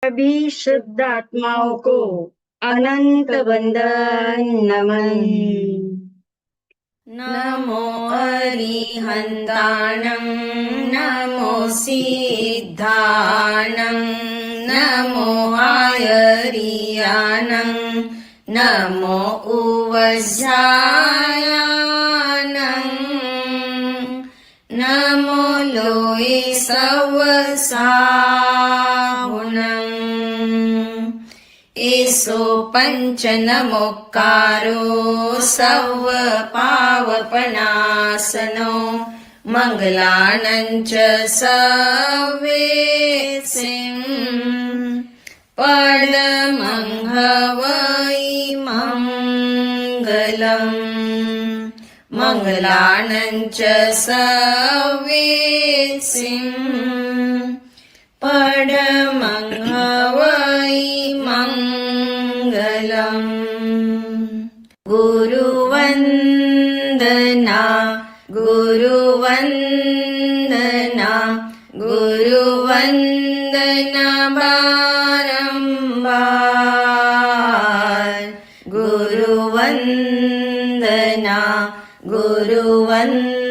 सभी शुद्ध आत्माओं को अनंत वंदन नमन। नमो अरिहन्ताणं नमो सिद्धाणं नमो आयर्याणं नमो उवज्जायानं नमो लोये सवसाहुणं एसो पंच नमोकारो सव पावपनासनो मंगलानंच सवेसिं पडमंहवै मंगलम् मंगलानंच सवेसिं पडमंहवै मंगलम् गुरुवंदना गुरुवंदना गुरुवंदना बारंबार गुरुवंदना गुरुवंदना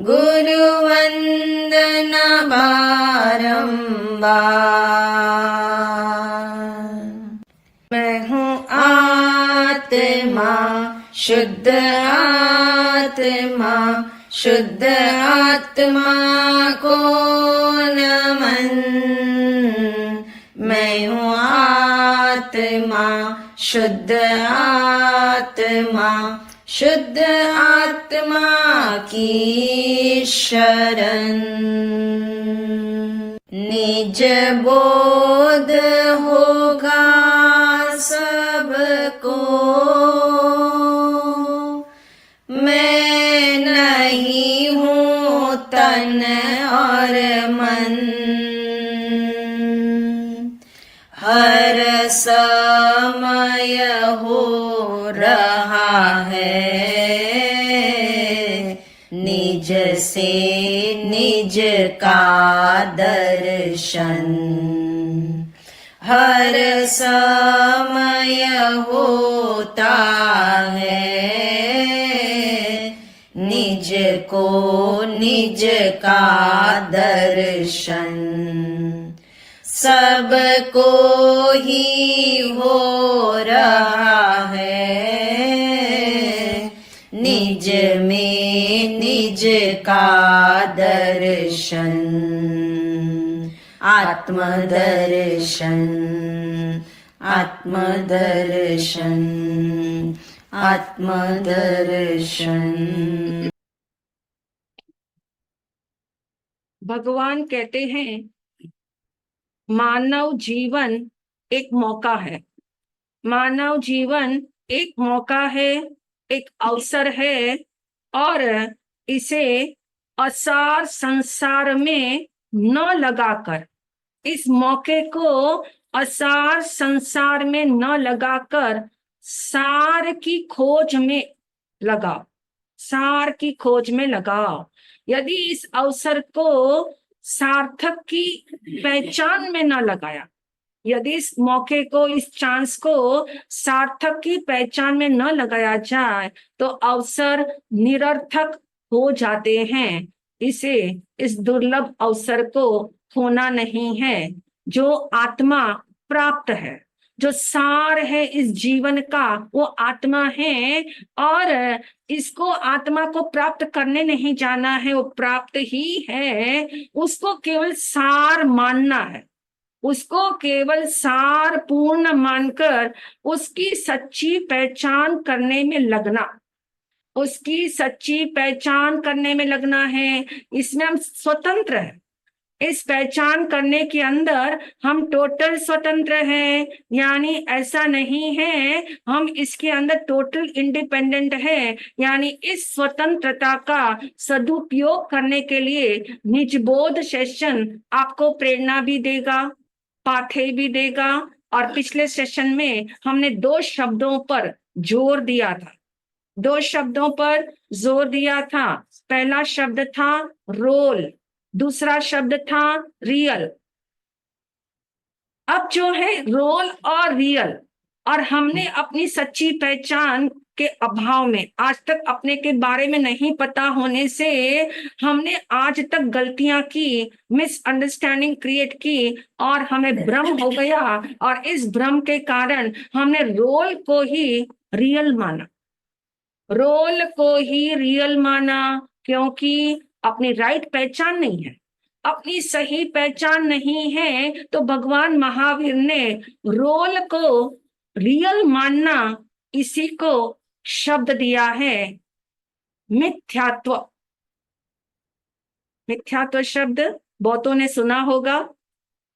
गुरुवंदना बारंबार। मैं हूँ आत्मा शुद्ध आत्मा शुद्ध आत्मा को नमन। मैं हूँ आत्मा शुद्ध आत्मा शुद्ध आत्मा की शरण। निज बोध होगा सबको मैं नहीं हूँ तन और मन। हर समय हो रहा है निज से निज का दर्शन। हर समय होता है निज को निज का दर्शन। सबको ही हो रहा है निज में निज का दर्शन। आत्मदर्शन आत्मदर्शन आत्मदर्शन। भगवान कहते हैं मानव जीवन एक मौका है। मानव जीवन एक मौका है, एक अवसर है और इसे असार संसार में न लगाकर, इस मौके को असार संसार में न लगाकर सार की खोज में लगाओ। सार की खोज में लगाओ। यदि इस अवसर को सार्थक की पहचान में न लगाया, यदि इस मौके को, इस चांस को सार्थक की पहचान में न लगाया जाए तो अवसर निरर्थक हो जाते हैं। इसे, इस दुर्लभ अवसर को खोना नहीं है। जो आत्मा प्राप्त है, जो सार है इस जीवन का, वो आत्मा है और इसको, आत्मा को प्राप्त करने नहीं जाना है, वो प्राप्त ही है। उसको केवल सार मानना है, उसको केवल सार पूर्ण मानकर उसकी सच्ची पहचान करने में लगना, उसकी सच्ची पहचान करने में लगना है। इसमें हम स्वतंत्र हैं। इस पहचान करने के अंदर हम टोटल स्वतंत्र हैं, यानी ऐसा नहीं है हम इसके अंदर टोटल इंडिपेंडेंट है। यानी इस स्वतंत्रता का सदुपयोग करने के लिए निजबोध सेशन आपको प्रेरणा भी देगा, पाठे भी देगा। और पिछले सेशन में हमने दो शब्दों पर जोर दिया था, दो शब्दों पर जोर दिया था। पहला शब्द था रोल, दूसरा शब्द था रियल। जो है रोल और रियल, और हमने अपनी सच्ची पहचान के अभाव में, आज तक अपने के बारे में नहीं पता होने से हमने आज तक गलतियां की, मिसअंडरस्टैंडिंग क्रिएट की, और हमें भ्रम हो गया, और इस भ्रम के कारण हमने रोल को ही रियल माना, रोल को ही रियल माना, क्योंकि अपनी राइट पहचान नहीं है, अपनी सही पहचान नहीं है। तो भगवान महावीर ने रोल को रियल मानना, इसी को शब्द दिया है मिथ्यात्व। मिथ्यात्व शब्द बहुतों ने सुना होगा,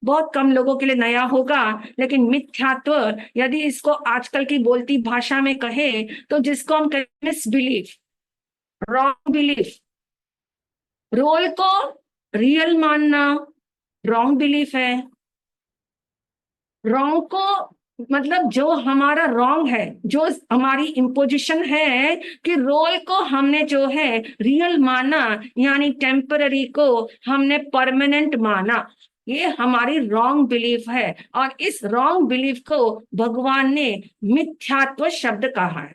बहुत कम लोगों के लिए नया होगा, लेकिन मिथ्यात्व यदि इसको आजकल की बोलती भाषा में कहे तो जिसको हम कहते हैं मिसबिलीफ, रॉन्ग बिलीफ। रोल को रियल मानना रॉन्ग बिलीफ है। रॉन्ग को मतलब जो हमारा रॉन्ग है, जो हमारी इम्पोजिशन है कि रोल को हमने जो है रियल माना, यानी टेम्पररी को हमने परमानेंट माना, ये हमारी रॉन्ग बिलीफ है। और इस रॉन्ग बिलीफ को भगवान ने मिथ्यात्व शब्द कहा है।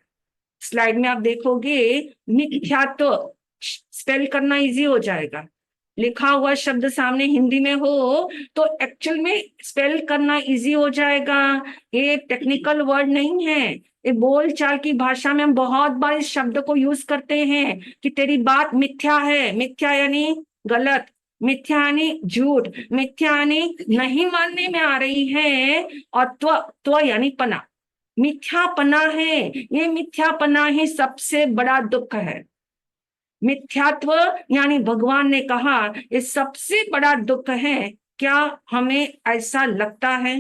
स्लाइड में आप देखोगे मिथ्यात्व स्पेल करना इजी हो जाएगा, लिखा हुआ शब्द सामने हिंदी में हो तो एक्चुअल में स्पेल करना इजी हो जाएगा। ये टेक्निकल वर्ड नहीं है, ये बोल चाल की भाषा में हम बहुत बार इस शब्द को यूज करते हैं कि तेरी बात मिथ्या है। मिथ्या यानी गलत, मिथ्या यानी झूठ, मिथ्या यानी नहीं मानने में आ रही है, और त्व यानी पना, मिथ्यापना है। ये मिथ्यापना ही सबसे बड़ा दुख है। मिथ्यात्व यानी भगवान ने कहा ये सबसे बड़ा दुख है। क्या हमें ऐसा लगता है?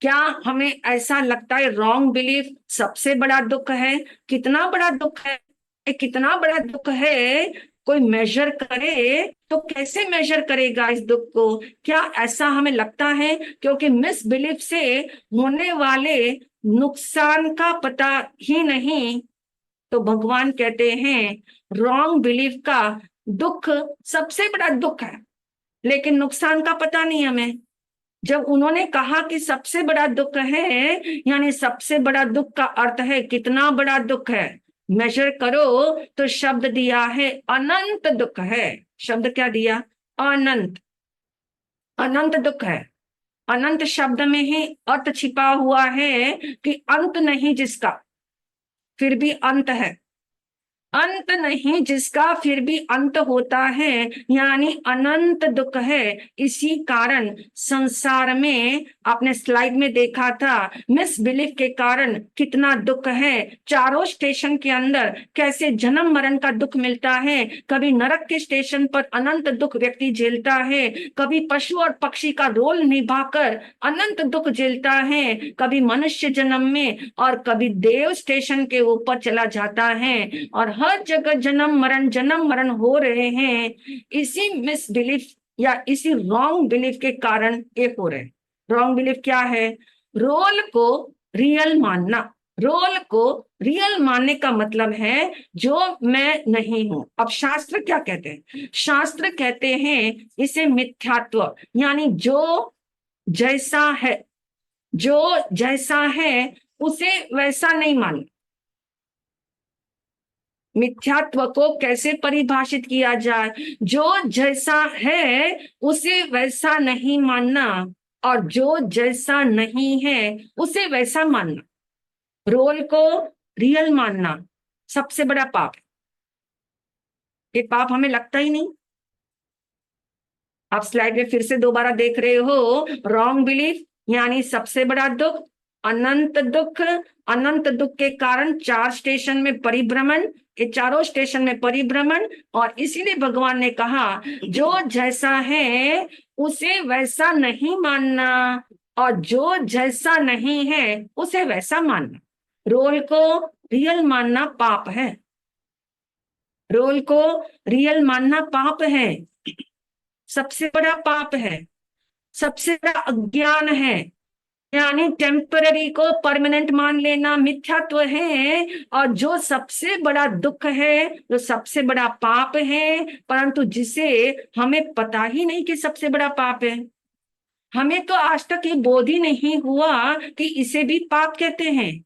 क्या हमें ऐसा लगता है रॉन्ग बिलीफ सबसे बड़ा दुख है? कितना बड़ा दुख है, कितना बड़ा दुख है? कोई मेजर करे तो कैसे मेजर करेगा इस दुख को? क्या ऐसा हमें लगता है? क्योंकि मिस बिलीफ से होने वाले नुकसान का पता ही नहीं, तो भगवान कहते हैं रॉन्ग बिलीफ का दुख सबसे बड़ा दुख है, लेकिन नुकसान का पता नहीं हमें। जब उन्होंने कहा कि सबसे बड़ा दुख है, यानी सबसे बड़ा दुख का अर्थ है कितना बड़ा दुख है, मेजर करो तो शब्द दिया है अनंत दुख है। शब्द क्या दिया? अनंत। अनंत दुख है। अनंत शब्द में ही अर्थ छिपा हुआ है कि अंत नहीं जिसका फिर भी अंत है, अंत नहीं जिसका फिर भी अंत होता है, यानी अनंत दुख है। इसी कारण संसार में आपने स्लाइड में देखा था मिसबिलीफ के कारण कितना दुख है। चारों स्टेशन के अंदर कैसे जन्म मरण का दुख मिलता है। कभी नरक के स्टेशन पर अनंत दुख व्यक्ति झेलता है, कभी पशु और पक्षी का रोल निभाकर अनंत दुख झेलता है, कभी मनुष्य जन्म में और कभी देव स्टेशन के ऊपर चला जाता है। और हर जगह जन्म मरण हो रहे हैं इसी मिसबिलीफ या इसी रॉन्ग बिलीफ के कारण ये हो रहे हैं। रॉन्ग बिलीफ क्या है? रोल को रियल मानना। रोल को रियल मानने का मतलब है जो मैं नहीं हूं। अब शास्त्र क्या कहते हैं? शास्त्र कहते हैं इसे मिथ्यात्व, यानी जो जैसा है, जो जैसा है उसे वैसा नहीं मानना। मिथ्यात्व को कैसे परिभाषित किया जाए? जो जैसा है उसे वैसा नहीं मानना, और जो जैसा नहीं है उसे वैसा मानना। रोल को रियल मानना सबसे बड़ा पाप है। ये पाप हमें लगता ही नहीं। आप स्लाइड में फिर से दोबारा देख रहे हो, रॉन्ग बिलीफ यानी सबसे बड़ा दुख, अनंत दुख। अनंत दुख के कारण 4 स्टेशन में परिभ्रमण, ये चारों स्टेशन में परिभ्रमण। और इसीलिए भगवान ने कहा जो जैसा है उसे वैसा नहीं मानना, और जो जैसा नहीं है उसे वैसा मानना। रोल को रियल मानना पाप है। रोल को रियल मानना पाप है, सबसे बड़ा पाप है, सबसे बड़ा अज्ञान है। यानी टेम्पररी को परमानेंट मान लेना मिथ्यात्व है। और जो सबसे बड़ा दुख है, जो सबसे बड़ा पाप है, परंतु जिसे हमें पता ही नहीं कि सबसे बड़ा पाप है। हमें तो आज तक ये बोध ही नहीं हुआ कि इसे भी पाप कहते हैं।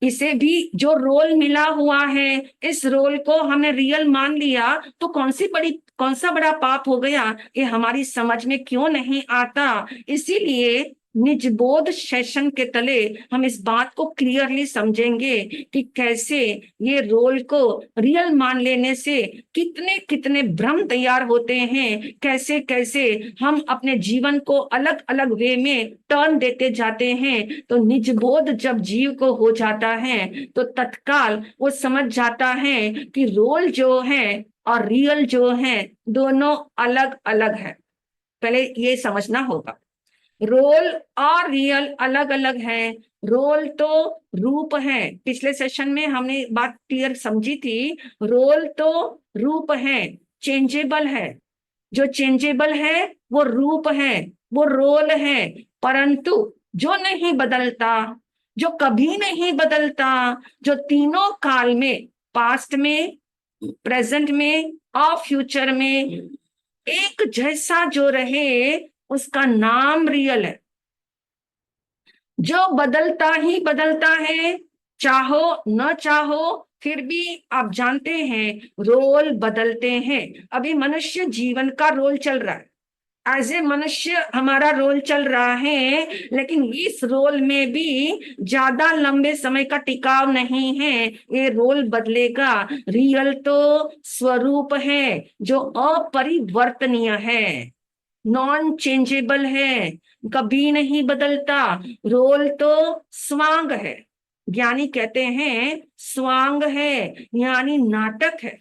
इसे भी जो रोल मिला हुआ है, इस रोल को हमने रियल मान लिया, तो कौन सा बड़ा पाप हो गया, ये हमारी समझ में क्यों नहीं आता। इसीलिए निजबोध सेशन के तले हम इस बात को क्लियरली समझेंगे कि कैसे ये रोल को रियल मान लेने से कितने कितने भ्रम तैयार होते हैं, कैसे कैसे हम अपने जीवन को अलग अलग वे में टर्न देते जाते हैं। तो निजबोध जब जीव को हो जाता है तो तत्काल वो समझ जाता है कि रोल जो है और रियल जो है दोनों अलग अलग है। पहले ये समझना होगा, रोल और रियल अलग अलग है। रोल तो रूप है, पिछले सेशन में हमने बात क्लियर समझी थी। रोल तो रूप है, चेंजेबल है। जो चेंजेबल है वो रूप है, वो रोल है। परंतु जो नहीं बदलता, जो कभी नहीं बदलता, जो तीनों काल में, पास्ट में, प्रेजेंट में और फ्यूचर में एक जैसा जो रहे, उसका नाम रियल है। जो बदलता ही बदलता है, चाहो न चाहो, फिर भी आप जानते हैं रोल बदलते हैं। अभी मनुष्य जीवन का रोल चल रहा है, एज ए मनुष्य हमारा रोल चल रहा है, लेकिन इस रोल में भी ज्यादा लंबे समय का टिकाव नहीं है। ये रोल बदलेगा। रियल तो स्वरूप है जो अपरिवर्तनीय है, नॉन चेंजेबल है, कभी नहीं बदलता। रोल तो स्वांग है, ज्ञानी कहते हैं स्वांग है, यानी नाटक है।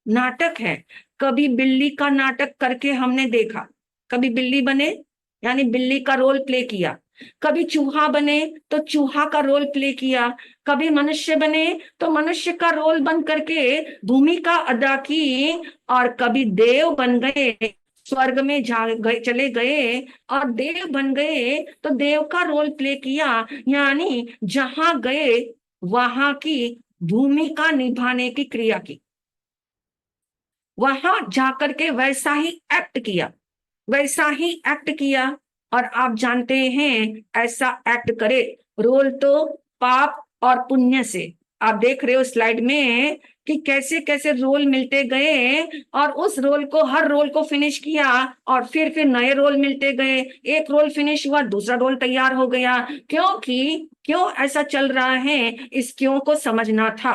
नाटक है। कभी बिल्ली का नाटक करके हमने देखा, कभी बिल्ली बने यानी बिल्ली का रोल प्ले किया, कभी चूहा बने तो चूहा का रोल प्ले किया, कभी मनुष्य बने तो मनुष्य का रोल बन करके भूमिका अदा की, और कभी देव बन गए, स्वर्ग में चले गए और देव बन गए तो देव का रोल प्ले किया, यानी जहां गए वहां की भूमिका निभाने की क्रिया की, वहां जाकर के वैसा ही एक्ट किया, वैसा ही एक्ट किया। और आप जानते हैं ऐसा एक्ट करे रोल तो पाप और पुण्य से। आप देख रहे हो स्लाइड में कि कैसे कैसे रोल मिलते गए, और उस रोल को, हर रोल को फिनिश किया, और फिर नए रोल मिलते गए। एक रोल फिनिश हुआ, दूसरा रोल तैयार हो गया। क्योंकि क्यों ऐसा चल रहा है, इस क्यों को समझना था,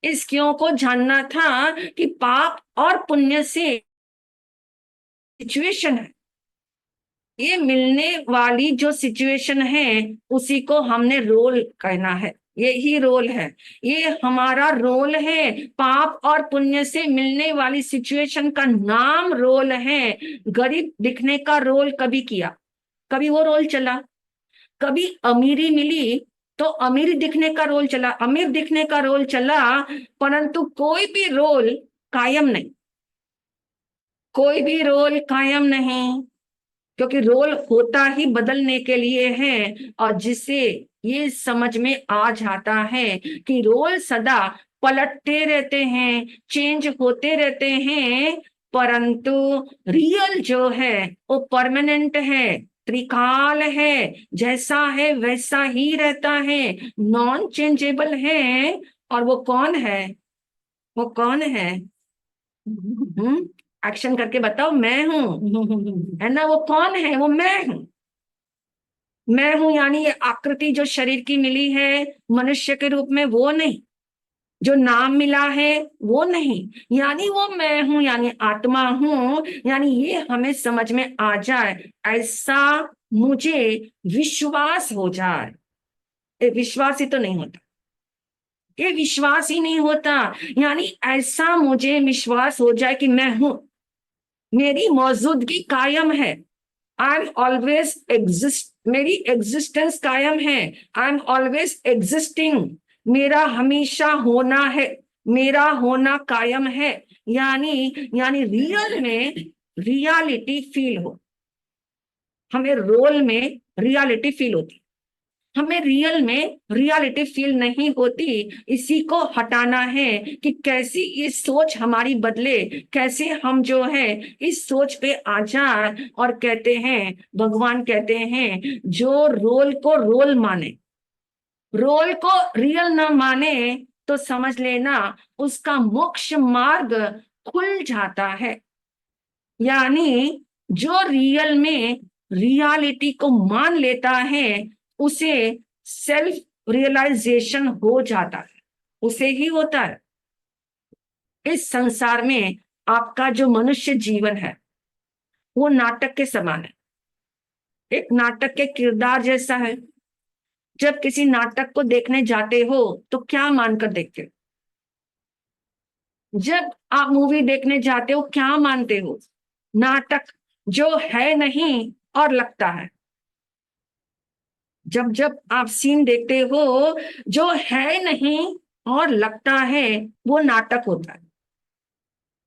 इस क्यों को जानना था कि पाप और पुण्य से सिचुएशन है, ये मिलने वाली जो सिचुएशन है उसी को हमने रोल कहना है। ये ही रोल है, ये हमारा रोल है। पाप और पुण्य से मिलने वाली सिचुएशन का नाम रोल है। गरीब दिखने का रोल कभी किया, कभी वो रोल चला। कभी अमीरी मिली तो अमीर दिखने का रोल चला, अमीर दिखने का रोल चला। परंतु कोई भी रोल कायम नहीं, कोई भी रोल कायम नहीं, क्योंकि रोल होता ही बदलने के लिए है। और जिसे ये समझ में आ जाता है कि रोल सदा पलटते रहते हैं, चेंज होते रहते हैं, परंतु रियल जो है वो परमानेंट है, त्रिकाल है, जैसा है वैसा ही रहता है, नॉन चेंजेबल है। और वो कौन है, वो कौन है? एक्शन करके बताओ। मैं हूं, है ना? वो कौन है? वो मैं हूं। मैं हूं यानी ये आकृति जो शरीर की मिली है मनुष्य के रूप में, वो नहीं। जो नाम मिला है वो नहीं, यानी वो मैं हूं, यानी आत्मा हूं। यानी ये हमें समझ में आ जाए, ऐसा मुझे विश्वास हो जाए। ये विश्वास ही तो नहीं होता, ये विश्वास ही नहीं होता। यानी ऐसा मुझे विश्वास हो जाए कि मैं हूं, मेरी मौजूदगी कायम है, आई एम ऑलवेज एग्जिस्ट, मेरी एग्जिस्टेंस कायम है, आई एम ऑलवेज एग्जिस्टिंग, मेरा हमेशा होना है, मेरा होना कायम है। यानी रियल में रियलिटी फील हो, हमें रोल में रियलिटी फील होती, हमें रियल में रियलिटी फील नहीं होती। इसी को हटाना है कि कैसी ये सोच हमारी बदले, कैसे हम जो है इस सोच पे आ जाए। और कहते हैं, भगवान कहते हैं, जो रोल को रोल माने, रोल को रियल न माने, तो समझ लेना उसका मोक्ष मार्ग खुल जाता है। यानी जो रियल में रियलिटी को मान लेता है, उसे सेल्फ रियलाइजेशन हो जाता है, उसे ही होता है। इस संसार में आपका जो मनुष्य जीवन है वो नाटक के समान है, एक नाटक के किरदार जैसा है। जब किसी नाटक को देखने जाते हो तो क्या मानकर देखते हो? जब आप मूवी देखने जाते हो क्या मानते हो? नाटक जो है नहीं और लगता है। जब जब आप सीन देखते हो जो है नहीं और लगता है, वो नाटक होता है।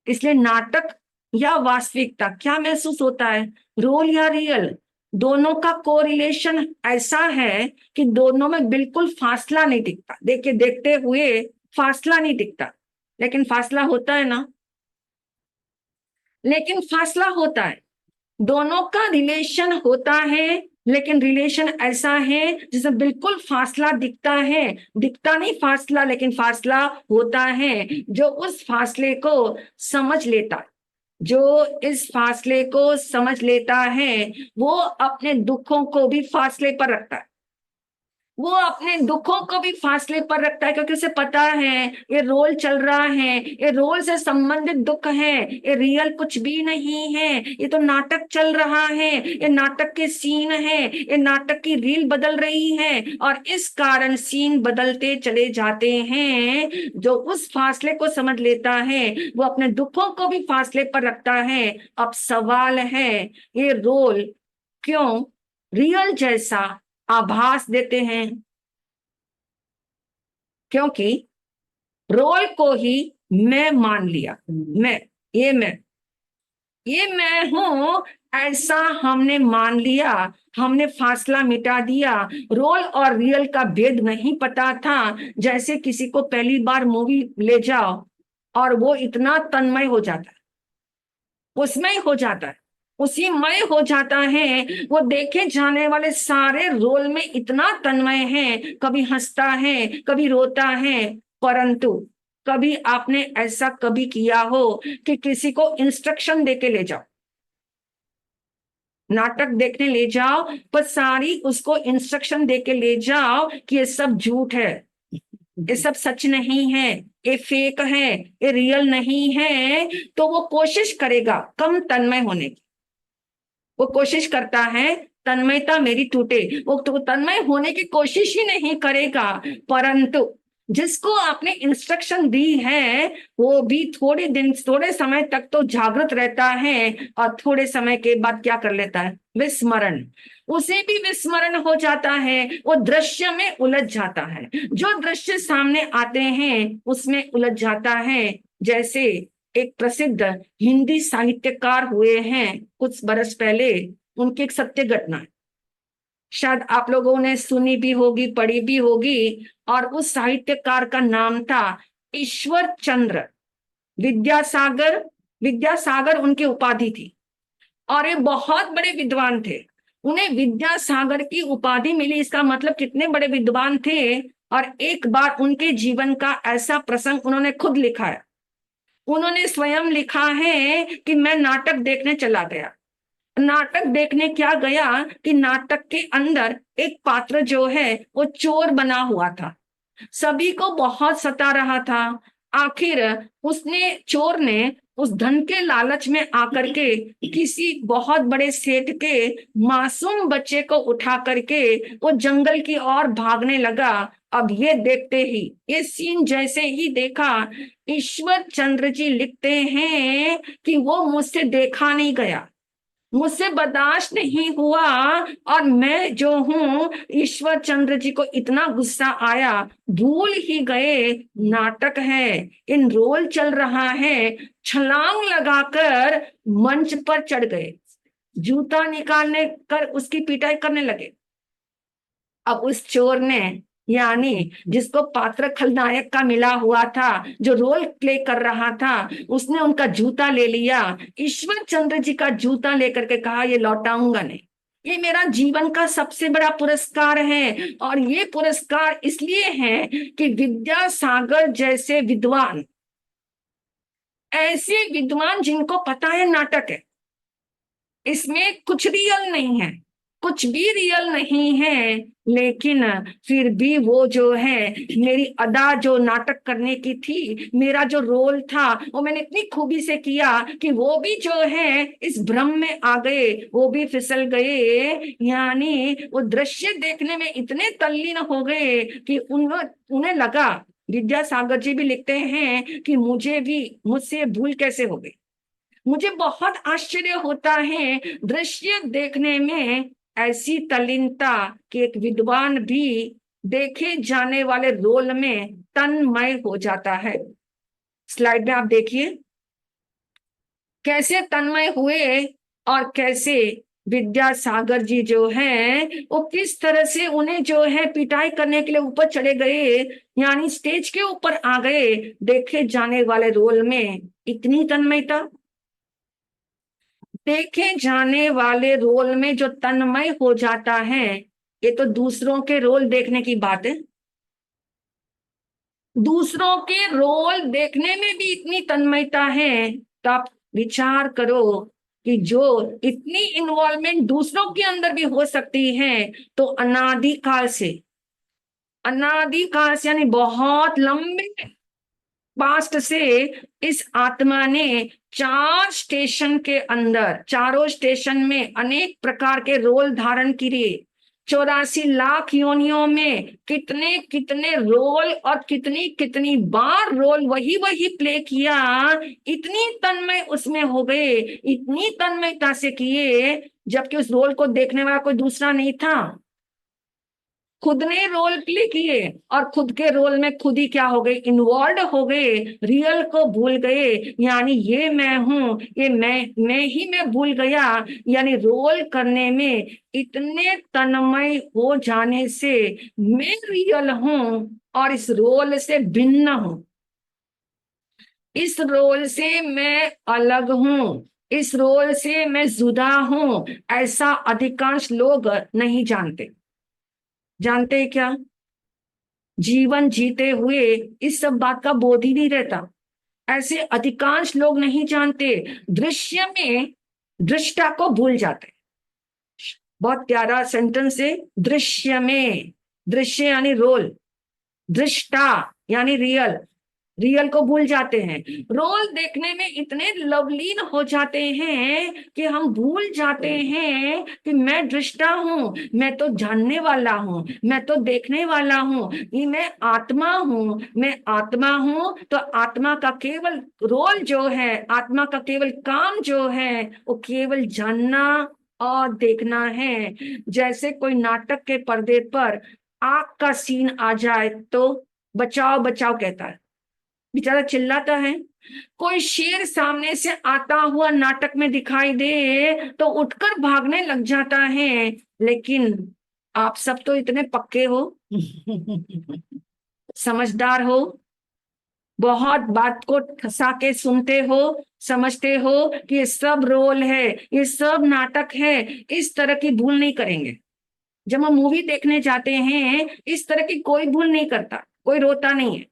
इसलिए नाटक या वास्तविकता क्या महसूस होता है, रोल या रियल? दोनों का कोरिलेशन ऐसा है कि दोनों में बिल्कुल फासला नहीं दिखता। देखिए, देखते हुए फासला नहीं दिखता, लेकिन फासला होता है ना, लेकिन फासला होता है। दोनों का रिलेशन होता है, लेकिन रिलेशन ऐसा है जिसमें बिल्कुल फासला दिखता है। दिखता नहीं फासला, लेकिन फासला होता है। जो उस फासले को समझ लेता है, जो इस फासले को समझ लेता है, वो अपने दुखों को भी फासले पर रखता है। वो अपने दुखों को भी फासले पर रखता है, क्योंकि उसे पता है ये रोल चल रहा है, ये रोल से संबंधित दुख है, ये रियल कुछ भी नहीं है, ये तो नाटक चल रहा है, ये नाटक के सीन है, ये नाटक की रील बदल रही है। और इस कारण सीन बदलते चले जाते हैं। जो उस फासले को समझ लेता है, वो अपने दुखों को भी फासले पर रखता है। अब सवाल है, ये रोल क्यों रियल जैसा आभास देते हैं? क्योंकि रोल को ही मैं मान लिया। मैं, ये मैं हूं, ऐसा हमने मान लिया। हमने फासला मिटा दिया। रोल और रियल का भेद नहीं पता था। जैसे किसी को पहली बार मूवी ले जाओ और वो इतना तन्मय हो जाता है, उसमें ही हो जाता है, उसी मय हो जाता है। वो देखे जाने वाले सारे रोल में इतना तन्मय है, कभी हंसता है, कभी रोता है। परंतु कभी आपने ऐसा कभी किया हो कि किसी को इंस्ट्रक्शन देके ले जाओ, नाटक देखने ले जाओ, पर सारी उसको इंस्ट्रक्शन देके ले जाओ कि ये सब झूठ है, ये सब सच नहीं है, ये फेक है, ये रियल नहीं है, तो वो कोशिश करेगा कम तन्मय होने की। वो कोशिश करता है तन्मयता मेरी टूटे, वो तो तन्मय होने की कोशिश ही नहीं करेगा। परंतु जिसको आपने इंस्ट्रक्शन दी है, वो भी थोड़े दिन, थोड़े समय तक तो जागृत रहता है, और थोड़े समय के बाद क्या कर लेता है, विस्मरण। उसे भी विस्मरण हो जाता है, वो दृश्य में उलझ जाता है। जो दृश्य सामने आते हैं उसमें उलझ जाता है। जैसे एक प्रसिद्ध हिंदी साहित्यकार हुए हैं कुछ बरस पहले, उनकी एक सत्य घटना है, शायद आप लोगों ने सुनी भी होगी, पढ़ी भी होगी। और उस साहित्यकार का नाम था ईश्वर चंद्र विद्यासागर। विद्यासागर उनकी उपाधि थी, और ये बहुत बड़े विद्वान थे। उन्हें विद्यासागर की उपाधि मिली, इसका मतलब कितने बड़े विद्वान थे। और एक बार उनके जीवन का ऐसा प्रसंग उन्होंने खुद लिखा है। उन्होंने स्वयं लिखा है कि मैं नाटक देखने चला गया। नाटक देखने क्या गया कि नाटक के अंदर एक पात्र जो है वो चोर बना हुआ था, सभी को बहुत सता रहा था। आखिर उसने, चोर ने उस धन के लालच में आकर के किसी बहुत बड़े सेठ के मासूम बच्चे को उठा करके वो जंगल की ओर भागने लगा। अब ये देखते ही, ये सीन जैसे ही देखा, ईश्वर चंद्र जी लिखते हैं कि वो मुझसे देखा नहीं गया, मुझसे बर्दाश्त नहीं हुआ। और मैं जो हूं, ईश्वर चंद्र जी को इतना गुस्सा आया, भूल ही गए नाटक है, इन रोल चल रहा है। छलांग लगाकर मंच पर चढ़ गए, जूता निकालने कर उसकी पिटाई करने लगे। अब उस चोर ने, यानी जिसको पात्र खलनायक का मिला हुआ था, जो रोल प्ले कर रहा था, उसने उनका जूता ले लिया। ईश्वर चंद्र जी का जूता लेकर के कहा ये लौटाऊंगा नहीं, ये मेरा जीवन का सबसे बड़ा पुरस्कार है। और ये पुरस्कार इसलिए है कि विद्यासागर जैसे विद्वान, ऐसे विद्वान जिनको पता है नाटक है, इसमें कुछ रियल नहीं है, कुछ भी रियल नहीं है, लेकिन फिर भी वो जो है, मेरी अदा जो नाटक करने की थी, मेरा जो रोल था, वो मैंने इतनी खूबी से किया कि वो भी जो है इस भ्रम में आ गए, वो भी फिसल गए। यानी वो दृश्य देखने में इतने तल्लीन हो गए कि उन्हें लगा, विद्यासागर जी भी लिखते हैं कि मुझसे भूल कैसे हो गई। मुझे बहुत आश्चर्य होता है दृश्य देखने में, ऐसी तल्लीनता कि एक विद्वान भी देखे जाने वाले रोल में तन्मय हो जाता है। स्लाइड में आप देखिए कैसे तन्मय हुए और कैसे विद्यासागर जी जो हैं वो किस तरह से उन्हें जो है पिटाई करने के लिए ऊपर चले गए, यानी स्टेज के ऊपर आ गए देखे जाने वाले रोल में। इतनी तन्मयता, देखे जाने वाले रोल में जो तन्मय हो जाता है, ये तो दूसरों के रोल देखने की बात है। दूसरों के रोल देखने में भी इतनी तन्मयता है, तो आप विचार करो कि जो इतनी इन्वॉल्वमेंट दूसरों के अंदर भी हो सकती है, तो अनादिकाल से यानी बहुत लंबे पास्ट से इस आत्मा ने चारों स्टेशन में अनेक प्रकार के रोल धारण किए। 84 लाख योनियों में कितने कितने रोल और कितनी कितनी बार रोल वही वही प्ले किया। इतनी तन्मय उसमें हो गए, इतनी तन्मयता से किए, जबकि उस रोल को देखने वाला कोई दूसरा नहीं था। खुद ने रोल प्ले किए और खुद के रोल में खुद ही क्या हो गए, इन्वॉल्व हो गए, रियल को भूल गए। यानी ये मैं हूं, ये मैं भूल गया। यानी रोल करने में इतने तन्मय हो जाने से मैं रियल हूं और इस रोल से भिन्न हूं, इस रोल से मैं अलग हूं, इस रोल से मैं जुदा हूं, ऐसा अधिकांश लोग नहीं जानते। जानते हैं क्या? जीवन जीते हुए इस सब बात का बोध ही नहीं रहता, ऐसे अधिकांश लोग नहीं जानते। दृश्य में दृष्टा को भूल जाते। बहुत प्यारा सेंटेंस है, दृश्य में, दृश्य यानी रोल, दृष्टा यानी रियल, रियल को भूल जाते हैं। रोल देखने में इतने लवलीन हो जाते हैं कि हम भूल जाते हैं कि मैं दृष्टा हूं, मैं तो जानने वाला हूं, मैं तो देखने वाला हूं, ये मैं आत्मा हूं, मैं आत्मा हूं। तो आत्मा का केवल रोल जो है, आत्मा का केवल काम जो है, वो केवल जानना और देखना है। जैसे कोई नाटक के पर्दे पर आग का सीन आ जाए तो बचाओ बचाओ कहता है, बेचारा चिल्लाता है। कोई शेर सामने से आता हुआ नाटक में दिखाई दे तो उठकर भागने लग जाता है। लेकिन आप सब तो इतने पक्के हो समझदार हो, बहुत बात को ठसा के सुनते हो, समझते हो कि ये सब रोल है, ये सब नाटक है, इस तरह की भूल नहीं करेंगे। जब हम मूवी देखने जाते हैं इस तरह की कोई भूल नहीं करता, कोई रोता नहीं है,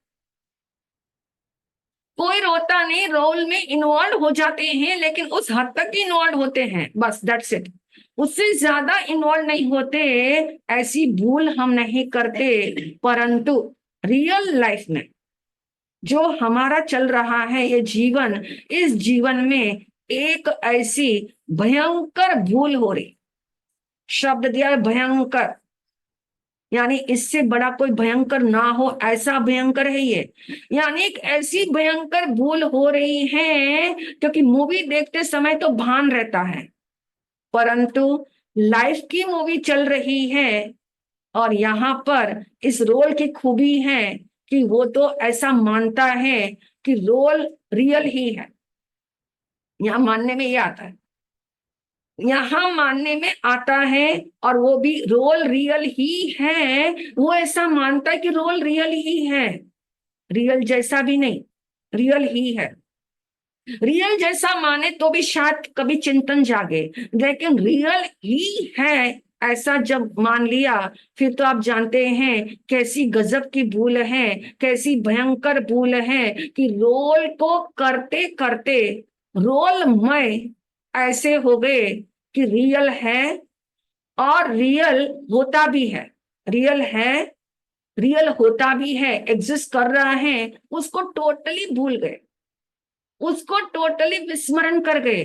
कोई रोता नहीं, रोल में इन्वॉल्व हो जाते हैं लेकिन उस हद तक इन्वॉल्व होते हैं, बस दैट्स इट, उससे ज्यादा इन्वॉल्व नहीं होते। ऐसी भूल हम नहीं करते। परंतु रियल लाइफ में जो हमारा चल रहा है ये जीवन, इस जीवन में एक ऐसी भयंकर भूल हो रही, शब्द दिया है भयंकर, यानी इससे बड़ा कोई भयंकर ना हो ऐसा भयंकर है ये। यानी एक ऐसी भयंकर भूल हो रही है, क्योंकि मूवी देखते समय तो भान रहता है, परंतु लाइफ की मूवी चल रही है। और यहाँ पर इस रोल की खूबी है कि वो तो ऐसा मानता है कि रोल रियल ही है, यहाँ मानने में ये आता है। यहाँ मानने में आता है, और वो भी रोल रियल ही है। वो ऐसा मानता है कि रोल रियल ही है, रियल जैसा भी नहीं, रियल ही है। रियल जैसा माने तो भी शायद कभी चिंतन जागे, लेकिन रियल ही है ऐसा जब मान लिया, फिर तो आप जानते हैं कैसी गजब की भूल है, कैसी भयंकर भूल है कि रोल को करते करते रोलमय ऐसे हो गए कि रियल है और रियल होता भी है, रियल है, रियल होता भी है, एग्जिस्ट कर रहा है, उसको टोटली भूल गए, उसको टोटली विस्मरण कर गए।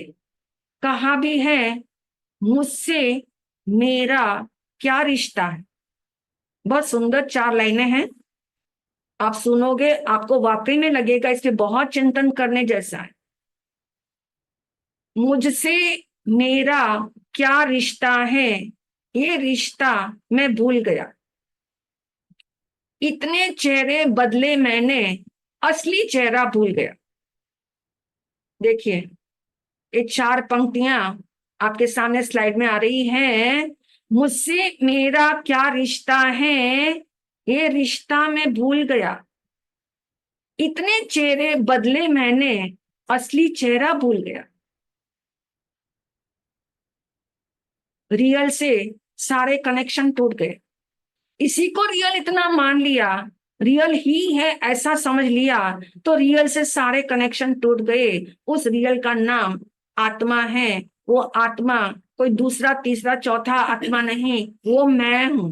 कहा भी है, मुझसे मेरा क्या रिश्ता है। बहुत सुंदर 4 लाइनें हैं, आप सुनोगे आपको वाकई में लगेगा इस पे बहुत चिंतन करने जैसा है। मुझसे मेरा क्या रिश्ता है, ये रिश्ता मैं भूल गया। इतने चेहरे बदले मैंने, असली चेहरा भूल गया। देखिए, ये 4 पंक्तियां आपके सामने स्लाइड में आ रही हैं। मुझसे मेरा क्या रिश्ता है, ये रिश्ता मैं भूल गया। इतने चेहरे बदले मैंने, असली चेहरा भूल गया। रियल से सारे कनेक्शन टूट गए। इसी को रियल इतना मान लिया, रियल ही है ऐसा समझ लिया, तो रियल से सारे कनेक्शन टूट गए। उस रियल का नाम आत्मा है। वो आत्मा कोई दूसरा तीसरा चौथा आत्मा नहीं, वो मैं हूं,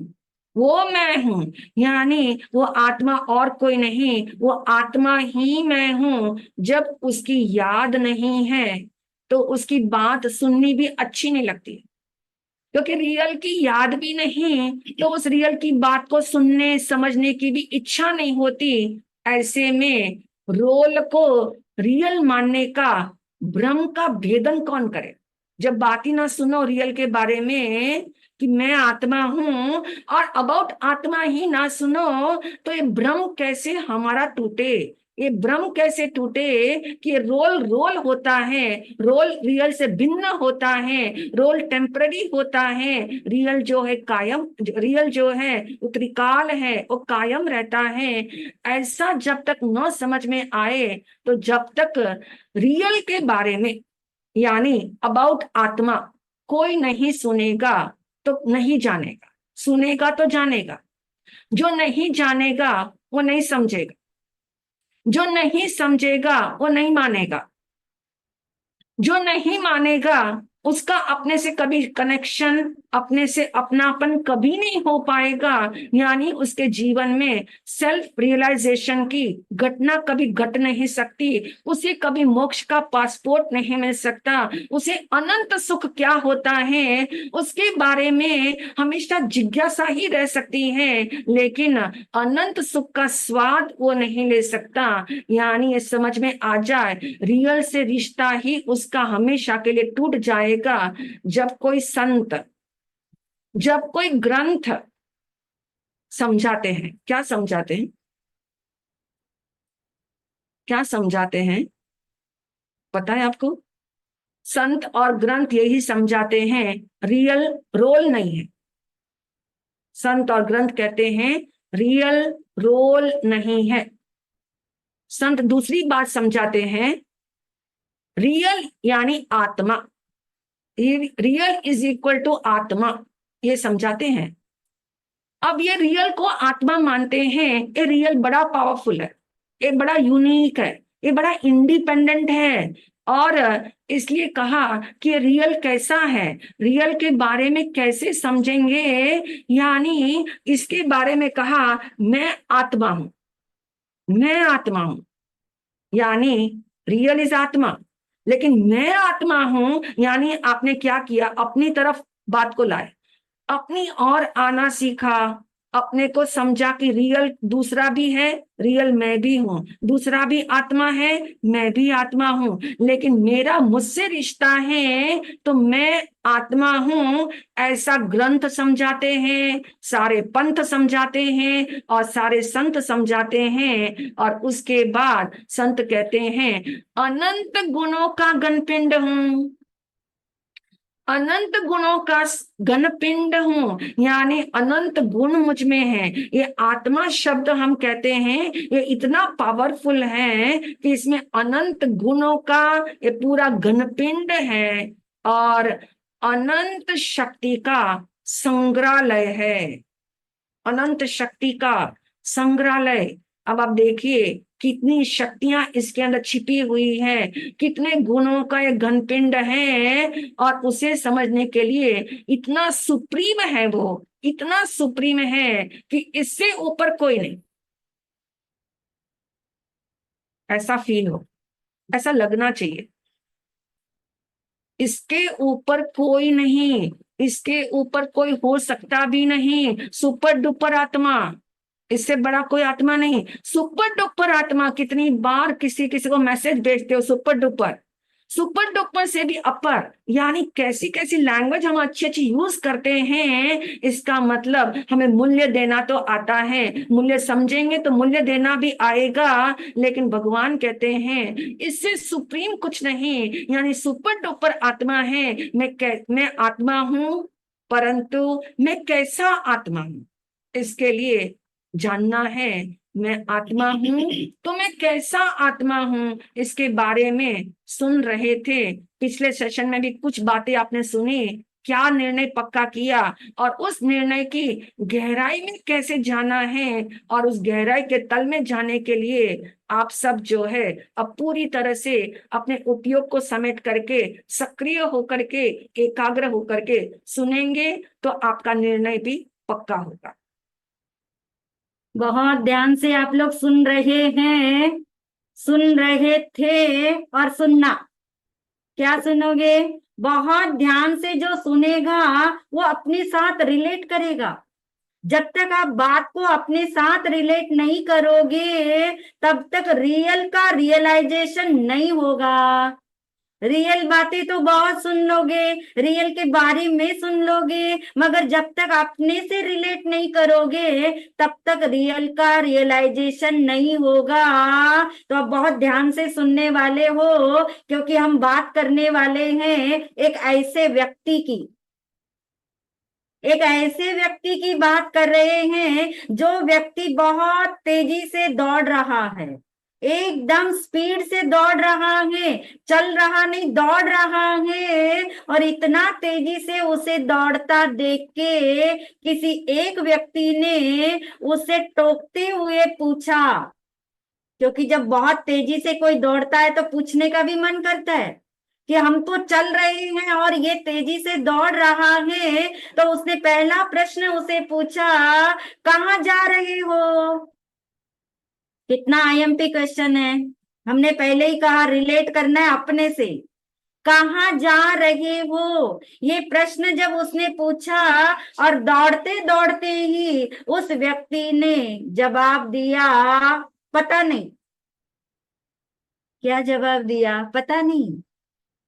वो मैं हूं। यानी वो आत्मा और कोई नहीं, वो आत्मा ही मैं हूं। जब उसकी याद नहीं है तो उसकी बात सुननी भी अच्छी नहीं लगती, क्योंकि रियल की याद भी नहीं, तो उस रियल की बात को सुनने समझने की भी इच्छा नहीं होती। ऐसे में रोल को रियल मानने का भ्रम का भेदन कौन करे। जब बात ही ना सुनो रियल के बारे में कि मैं आत्मा हूं, और अबाउट आत्मा ही ना सुनो, तो ये भ्रम कैसे हमारा टूटे, ये भ्रम कैसे टूटे कि रोल रोल होता है, रोल रियल से भिन्न होता है, रोल टेम्पररी होता है, रियल जो है कायम, रियल जो है वो त्रिकाल है, वो कायम रहता है। ऐसा जब तक न समझ में आए, तो जब तक रियल के बारे में यानी अबाउट आत्मा कोई नहीं सुनेगा तो नहीं जानेगा, सुनेगा तो जानेगा। जो नहीं जानेगा वो नहीं समझेगा, जो नहीं समझेगा वो नहीं मानेगा, जो नहीं मानेगा उसका अपने से कभी कनेक्शन, अपने से अपनापन कभी नहीं हो पाएगा। यानी उसके जीवन में सेल्फ रियलाइजेशन की घटना कभी घट नहीं सकती, उसे कभी मोक्ष का पासपोर्ट नहीं मिल सकता, उसे अनंत सुख क्या होता है उसके बारे में हमेशा जिज्ञासा ही रह सकती है, लेकिन अनंत सुख का स्वाद वो नहीं ले सकता। यानी ये समझ में आ जाए, रियल से रिश्ता ही उसका हमेशा के लिए टूट जाएगा जब कोई संत, जब कोई ग्रंथ समझाते हैं। क्या समझाते हैं, क्या समझाते हैं पता है आपको? संत और ग्रंथ यही समझाते हैं, रियल रोल नहीं है। संत और ग्रंथ कहते हैं रियल रोल नहीं है। संत दूसरी बात समझाते हैं, रियल यानी आत्मा, रियल इज इक्वल टू आत्मा, ये समझाते हैं। अब ये रियल को आत्मा मानते हैं, ये रियल बड़ा पावरफुल है, ये बड़ा यूनिक है, ये बड़ा इंडिपेंडेंट है। और इसलिए कहा कि रियल कैसा है, रियल के बारे में कैसे समझेंगे। यानी इसके बारे में कहा, मैं आत्मा हूं, मैं आत्मा हूं। यानी रियल इज आत्मा, लेकिन मैं आत्मा हूं। यानी आपने क्या किया, अपनी तरफ बात को लाए, अपनी और आना सीखा, अपने को समझा कि रियल दूसरा भी है, रियल मैं भी हूं, दूसरा भी आत्मा है, मैं भी आत्मा हूं, लेकिन मेरा मुझसे रिश्ता है तो मैं आत्मा हूं। ऐसा ग्रंथ समझाते हैं, सारे पंथ समझाते हैं और सारे संत समझाते हैं। और उसके बाद संत कहते हैं, अनंत गुणों का गणपिंड हूं, अनंत गुणों का घनपिंड हूँ, यानी अनंत गुण मुझ में है। ये आत्मा शब्द हम कहते हैं, ये इतना पावरफुल है कि इसमें अनंत गुणों का ये पूरा घनपिंड है और अनंत शक्ति का संग्रहालय है। अनंत शक्ति का संग्रहालय। अब आप देखिए कितनी शक्तियां इसके अंदर छिपी हुई है, कितने गुणों का एक घनपिंड है, और उसे समझने के लिए इतना सुप्रीम है, वो इतना सुप्रीम है कि इससे ऊपर कोई नहीं। ऐसा फील हो, ऐसा लगना चाहिए, इसके ऊपर कोई नहीं, इसके ऊपर कोई हो सकता भी नहीं। सुपर डुपर आत्मा, इससे बड़ा कोई आत्मा नहीं। सुपर डुपर आत्मा, कितनी बार किसी किसी को मैसेज भेजते हो सुपर डुपर, सुपर डुपर से भी अपर, यानी कैसी कैसी लैंग्वेज हम अच्छी अच्छी यूज करते हैं। इसका मतलब हमें मूल्य देना तो आता है, मूल्य समझेंगे तो मूल्य देना भी आएगा। लेकिन भगवान कहते हैं इससे सुप्रीम कुछ नहीं, यानी सुपर डुपर आत्मा है। मैं आत्मा हूं, परंतु मैं कैसा आत्मा हूं, इसके लिए जानना है। मैं आत्मा हूं तो मैं कैसा आत्मा हूं, इसके बारे में सुन रहे थे। पिछले सेशन में भी कुछ बातें आपने सुनी, क्या निर्णय पक्का किया और उस निर्णय की गहराई में कैसे जाना है, और उस गहराई के तल में जाने के लिए आप सब जो है अब पूरी तरह से अपने उपयोग को समेट करके, सक्रिय होकर के, एकाग्र होकर के सुनेंगे तो आपका निर्णय भी पक्का होगा। बहुत ध्यान से आप लोग सुन रहे हैं, सुन रहे थे और सुनना। क्या सुनोगे? बहुत ध्यान से जो सुनेगा वो अपने साथ रिलेट करेगा। जब तक आप बात को अपने साथ रिलेट नहीं करोगे तब तक रियल का रियलाइजेशन नहीं होगा। रियल बातें तो बहुत सुन लोगे, रियल के बारे में सुन लोगे, मगर जब तक अपने से रिलेट नहीं करोगे तब तक रियल का रियलाइजेशन नहीं होगा। तो आप बहुत ध्यान से सुनने वाले हो, क्योंकि हम बात करने वाले हैं एक ऐसे व्यक्ति की, एक ऐसे व्यक्ति की बात कर रहे हैं जो व्यक्ति बहुत तेजी से दौड़ रहा है, एकदम स्पीड से दौड़ रहा है, चल रहा नहीं दौड़ रहा है। और इतना तेजी से उसे दौड़ता देख के किसी एक व्यक्ति ने उसे टोकते हुए पूछा, क्योंकि जब बहुत तेजी से कोई दौड़ता है तो पूछने का भी मन करता है कि हम तो चल रहे हैं और ये तेजी से दौड़ रहा है। तो उसने पहला प्रश्न उसे पूछा, कहाँ जा रहे हो? कितना आईएमपी क्वेश्चन है। हमने पहले ही कहा रिलेट करना है अपने से। कहाँ जा रहे हो, ये प्रश्न जब उसने पूछा और दौड़ते दौड़ते ही उस व्यक्ति ने जवाब दिया, पता नहीं। क्या जवाब दिया? पता नहीं।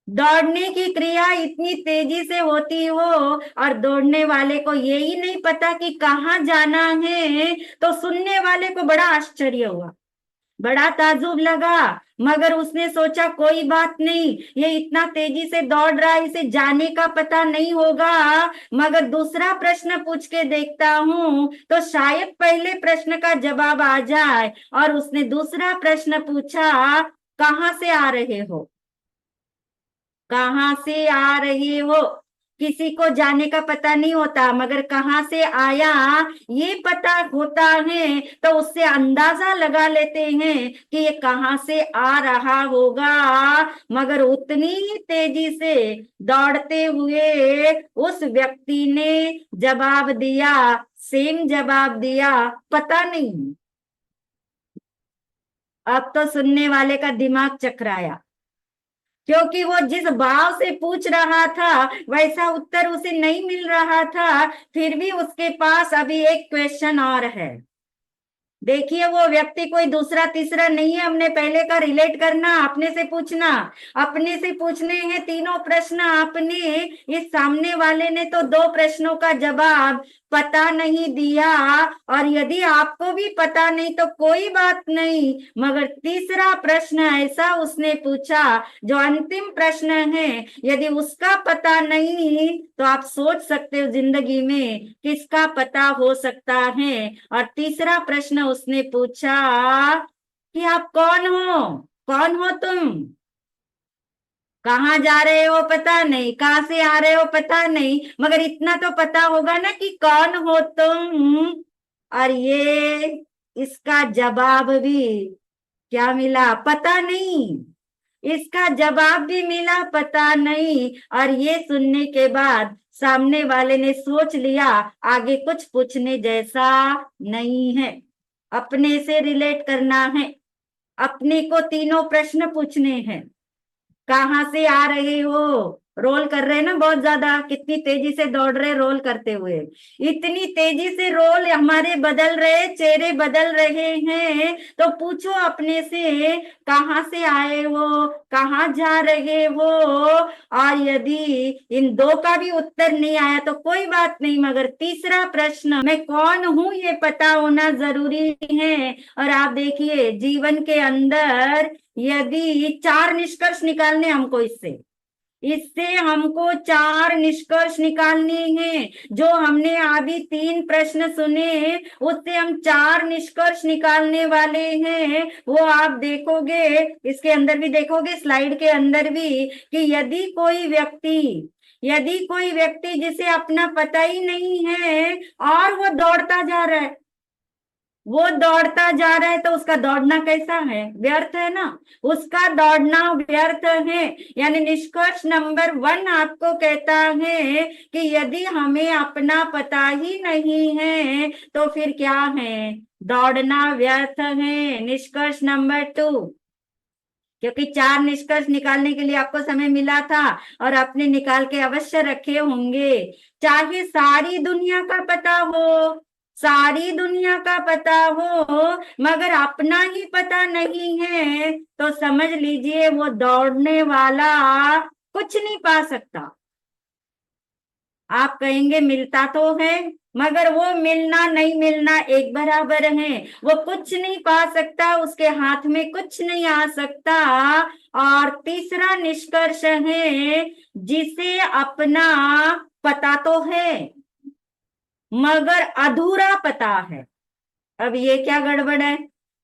दौड़ने की क्रिया इतनी तेजी से होती हो और दौड़ने वाले को यही नहीं पता कि कहाँ जाना है, तो सुनने वाले को बड़ा आश्चर्य हुआ, बड़ा ताजुब लगा। मगर उसने सोचा कोई बात नहीं, ये इतना तेजी से दौड़ रहा है, इसे जाने का पता नहीं होगा, मगर दूसरा प्रश्न पूछ के देखता हूं तो शायद पहले प्रश्न का जवाब आ जाए। और उसने दूसरा प्रश्न पूछा, कहाँ से आ रहे हो? कहाँ से आ रहे हो? किसी को जाने का पता नहीं होता, मगर कहाँ से आया ये पता होता है, तो उससे अंदाजा लगा लेते हैं कि ये कहाँ से आ रहा होगा। मगर उतनी ही तेजी से दौड़ते हुए उस व्यक्ति ने जवाब दिया, सेम जवाब दिया, पता नहीं। अब तो सुनने वाले का दिमाग चकराया, क्योंकि वो जिस भाव से पूछ रहा था वैसा उत्तर उसे नहीं मिल रहा था। फिर भी उसके पास अभी एक क्वेश्चन और है। देखिए वो व्यक्ति कोई दूसरा तीसरा नहीं है, हमने पहले का रिलेट करना, अपने से पूछना, अपने से पूछने हैं तीनों प्रश्न आपने। इस सामने वाले ने तो दो प्रश्नों का जवाब पता नहीं दिया, और यदि आपको भी पता नहीं तो कोई बात नहीं, मगर तीसरा प्रश्न ऐसा उसने पूछा जो अंतिम प्रश्न है, यदि उसका पता नहीं तो आप सोच सकते हो जिंदगी में किसका पता हो सकता है। और तीसरा प्रश्न उसने पूछा कि आप कौन हो, कौन हो तुम, कहाँ जा रहे हो पता नहीं, कहाँ से आ रहे हो पता नहीं, मगर इतना तो पता होगा ना कि कौन हो तुम। और ये इसका जवाब भी क्या मिला, पता नहीं। इसका जवाब भी मिला पता नहीं। और ये सुनने के बाद सामने वाले ने सोच लिया आगे कुछ पूछने जैसा नहीं है, अपने से रिलेट करना है, अपने को तीनों प्रश्न पूछने हैं। कहाँ से आ रहे हो, रोल कर रहे हैं ना बहुत ज्यादा, कितनी तेजी से दौड़ रहे रोल करते हुए, इतनी तेजी से रोल हमारे बदल रहे, चेहरे बदल रहे हैं, तो पूछो अपने से कहाँ से आए हो, कहाँ जा रहे हो। और यदि इन दो का भी उत्तर नहीं आया तो कोई बात नहीं, मगर तीसरा प्रश्न मैं कौन हूं ये पता होना जरूरी है। और आप देखिए जीवन के अंदर यदि चार निष्कर्ष निकालने हमको, इससे इससे हमको चार निष्कर्ष निकालने हैं। जो हमने अभी तीन प्रश्न सुने उससे हम चार निष्कर्ष निकालने वाले हैं। वो आप देखोगे, इसके अंदर भी देखोगे, स्लाइड के अंदर भी, कि यदि कोई व्यक्ति जिसे अपना पता ही नहीं है और वो दौड़ता जा रहा है, वो दौड़ता जा रहा है, तो उसका दौड़ना कैसा है, व्यर्थ है ना, उसका दौड़ना व्यर्थ है। यानी निष्कर्ष नंबर 1 आपको कहता है कि यदि हमें अपना पता ही नहीं है तो फिर क्या है, दौड़ना व्यर्थ है। निष्कर्ष नंबर 2, क्योंकि चार निष्कर्ष निकालने के लिए आपको समय मिला था और आपने निकाल के अवश्य रखे होंगे। चाहे सारी दुनिया का पता हो, सारी दुनिया का पता हो, मगर अपना ही पता नहीं है तो समझ लीजिए वो दौड़ने वाला कुछ नहीं पा सकता। आप कहेंगे मिलता तो है, मगर वो मिलना नहीं मिलना एक बराबर है, वो कुछ नहीं पा सकता, उसके हाथ में कुछ नहीं आ सकता। और तीसरा निष्कर्ष है जिसे अपना पता तो है मगर अधूरा पता है। अब ये क्या गड़बड़ है,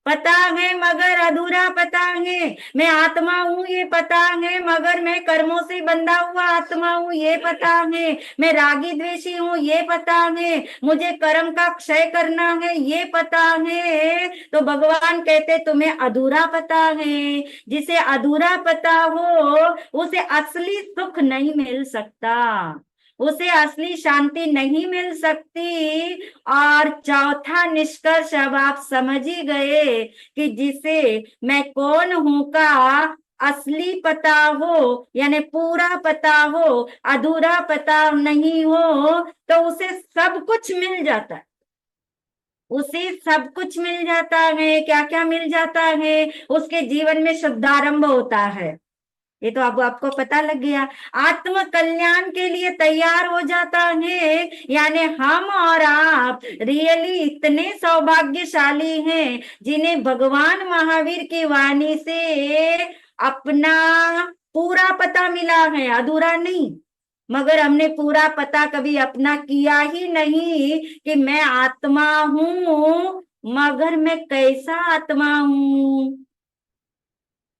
पता है मगर अधूरा पता है, मैं आत्मा हूं ये पता है मगर मैं कर्मों से बंधा हुआ आत्मा हूं ये पता है, मैं रागी द्वेषी हूं ये पता है, मुझे कर्म का क्षय करना है ये पता है। तो भगवान कहते तुम्हें अधूरा पता है। जिसे अधूरा पता हो उसे असली सुख नहीं मिल सकता, उसे असली शांति नहीं मिल सकती। और चौथा निष्कर्ष अब आप समझ ही गए कि जिसे मैं कौन हूं का असली पता हो, यानी पूरा पता हो, अधूरा पता नहीं हो, तो उसे सब कुछ मिल जाता है, उसे सब कुछ मिल जाता है। क्या क्या मिल जाता है, उसके जीवन में शुभारंभ होता है, ये तो अब आपको पता लग गया। आत्म कल्याण के लिए तैयार हो जाता है, यानी हम और आप रियली इतने सौभाग्यशाली हैं जिन्हें भगवान महावीर की वाणी से अपना पूरा पता मिला है, अधूरा नहीं। मगर हमने पूरा पता कभी अपना किया ही नहीं कि मैं आत्मा हूं, मगर मैं कैसा आत्मा हूं।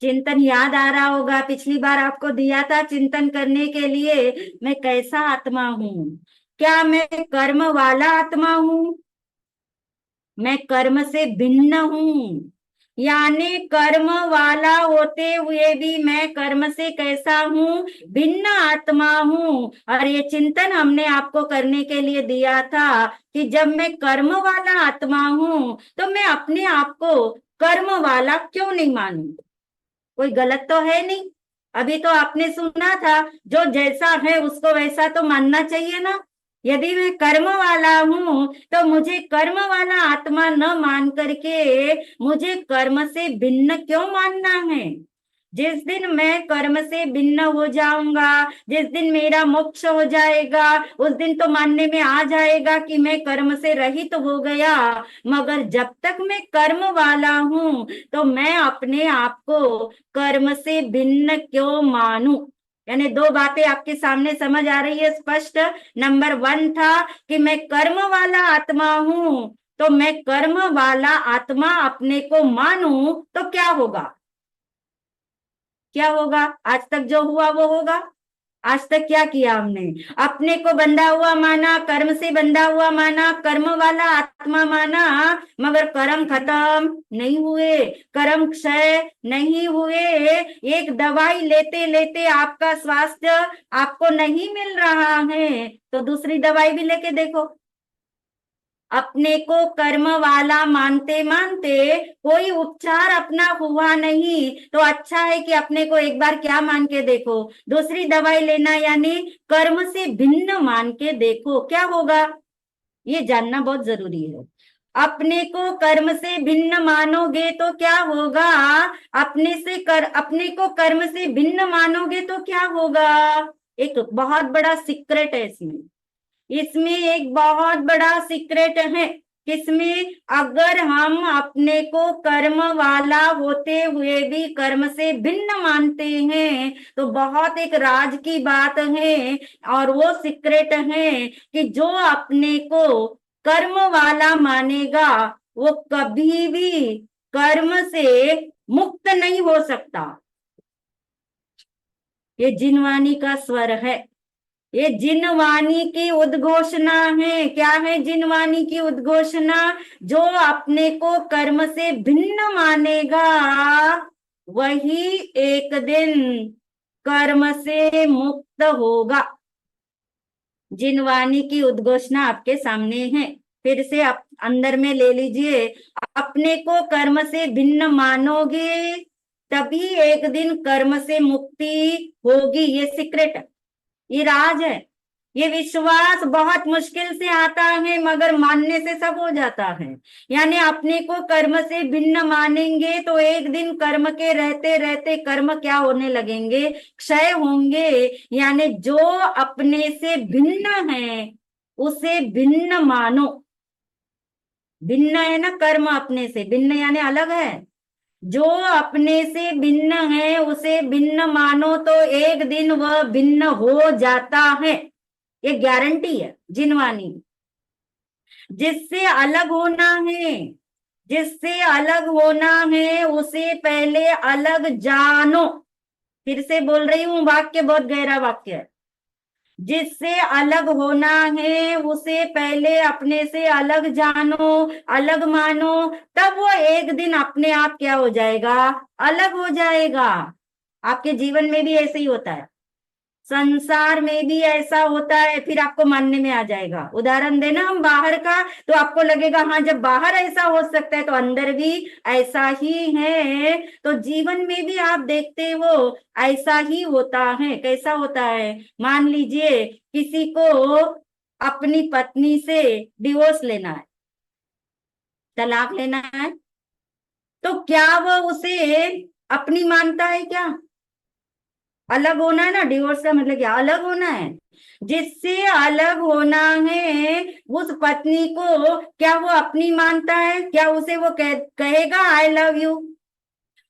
चिंतन याद आ रहा होगा, पिछली बार आपको दिया था चिंतन करने के लिए, मैं कैसा आत्मा हूं, क्या मैं कर्म वाला आत्मा हूं, मैं कर्म से भिन्न हूं, यानी कर्म वाला होते हुए भी मैं कर्म से कैसा हूं, भिन्न आत्मा हूं। और ये चिंतन हमने आपको करने के लिए दिया था कि जब मैं कर्म वाला आत्मा हूं तो मैं अपने आप को कर्म वाला क्यों नहीं मानूं, कोई गलत तो है नहीं। अभी तो आपने सुना था जो जैसा है उसको वैसा तो मानना चाहिए ना, यदि मैं कर्म वाला हूं तो मुझे कर्म वाला आत्मा न मान करके मुझे कर्म से भिन्न क्यों मानना है। जिस दिन मैं कर्म से भिन्न हो जाऊंगा, जिस दिन मेरा मोक्ष हो जाएगा, उस दिन तो मानने में आ जाएगा कि मैं कर्म से रहित हो गया। मगर जब तक मैं कर्म वाला हूं तो मैं अपने आप को कर्म से भिन्न क्यों मानूं। यानी दो बातें आपके सामने समझ आ रही है स्पष्ट। नंबर 1 था कि मैं कर्म वाला आत्मा हूं, तो मैं कर्म वाला आत्मा अपने को मानूं तो क्या होगा, क्या होगा। आज तक जो हुआ वो होगा। आज तक क्या किया हमने, अपने को बंधा हुआ माना, कर्म से बंधा हुआ माना, कर्म वाला आत्मा माना, मगर कर्म खत्म नहीं हुए, कर्म क्षय नहीं हुए। एक दवाई लेते लेते आपका स्वास्थ्य आपको नहीं मिल रहा है तो दूसरी दवाई भी लेके देखो। अपने को कर्म वाला मानते मानते कोई उपचार अपना हुआ नहीं तो अच्छा है कि अपने को एक बार क्या मान के देखो, दूसरी दवाई लेना, यानी कर्म से भिन्न मान के देखो क्या होगा। ये जानना बहुत जरूरी है। अपने को कर्म से भिन्न मानोगे तो क्या होगा, अपने को कर्म से भिन्न मानोगे तो क्या होगा। एक बहुत बड़ा सीक्रेट है इसमें, इसमें एक बहुत बड़ा सीक्रेट है। किसमें, अगर हम अपने को कर्म वाला होते हुए भी कर्म से भिन्न मानते हैं तो बहुत एक राज की बात है। और वो सीक्रेट है कि जो अपने को कर्म वाला मानेगा वो कभी भी कर्म से मुक्त नहीं हो सकता। ये जिनवानी का स्वर है, ये जिनवाणी की उद्घोषणा है। क्या है जिनवाणी की उद्घोषणा, जो अपने को कर्म से भिन्न मानेगा वही एक दिन कर्म से मुक्त होगा। जिनवाणी की उद्घोषणा आपके सामने है, फिर से आप अंदर में ले लीजिए। अपने को कर्म से भिन्न मानोगे तभी एक दिन कर्म से मुक्ति होगी। ये सीक्रेट है, ये राज है। ये विश्वास बहुत मुश्किल से आता है मगर मानने से सब हो जाता है। यानी अपने को कर्म से भिन्न मानेंगे तो एक दिन कर्म के रहते रहते कर्म क्या होने लगेंगे, क्षय होंगे। यानी जो अपने से भिन्न है उसे भिन्न मानो। भिन्न है ना, कर्म अपने से भिन्न यानी अलग है। जो अपने से भिन्न है उसे भिन्न मानो तो एक दिन वह भिन्न हो जाता है। ये गारंटी है जिनवानी। जिससे अलग होना है, जिससे अलग होना है उसे पहले अलग जानो। फिर से बोल रही हूं, वाक्य बहुत गहरा वाक्य है। जिससे अलग होना है उसे पहले अपने से अलग जानो, अलग मानो, तब वो एक दिन अपने आप क्या हो जाएगा, अलग हो जाएगा। आपके जीवन में भी ऐसे ही होता है, संसार में भी ऐसा होता है, फिर आपको मानने में आ जाएगा। उदाहरण देना हम बाहर का तो आपको लगेगा हाँ जब बाहर ऐसा हो सकता है तो अंदर भी ऐसा ही है। तो जीवन में भी आप देखते हो ऐसा ही होता है। कैसा होता है, मान लीजिए किसी को अपनी पत्नी से डिवोर्स लेना है, तलाक लेना है, तो क्या वो उसे अपनी मानता है क्या। अलग होना है ना, डिवोर्स का मतलब क्या, अलग होना है। जिससे अलग होना है उस पत्नी को क्या वो अपनी मानता है क्या, उसे वो कहेगा आई लव यू,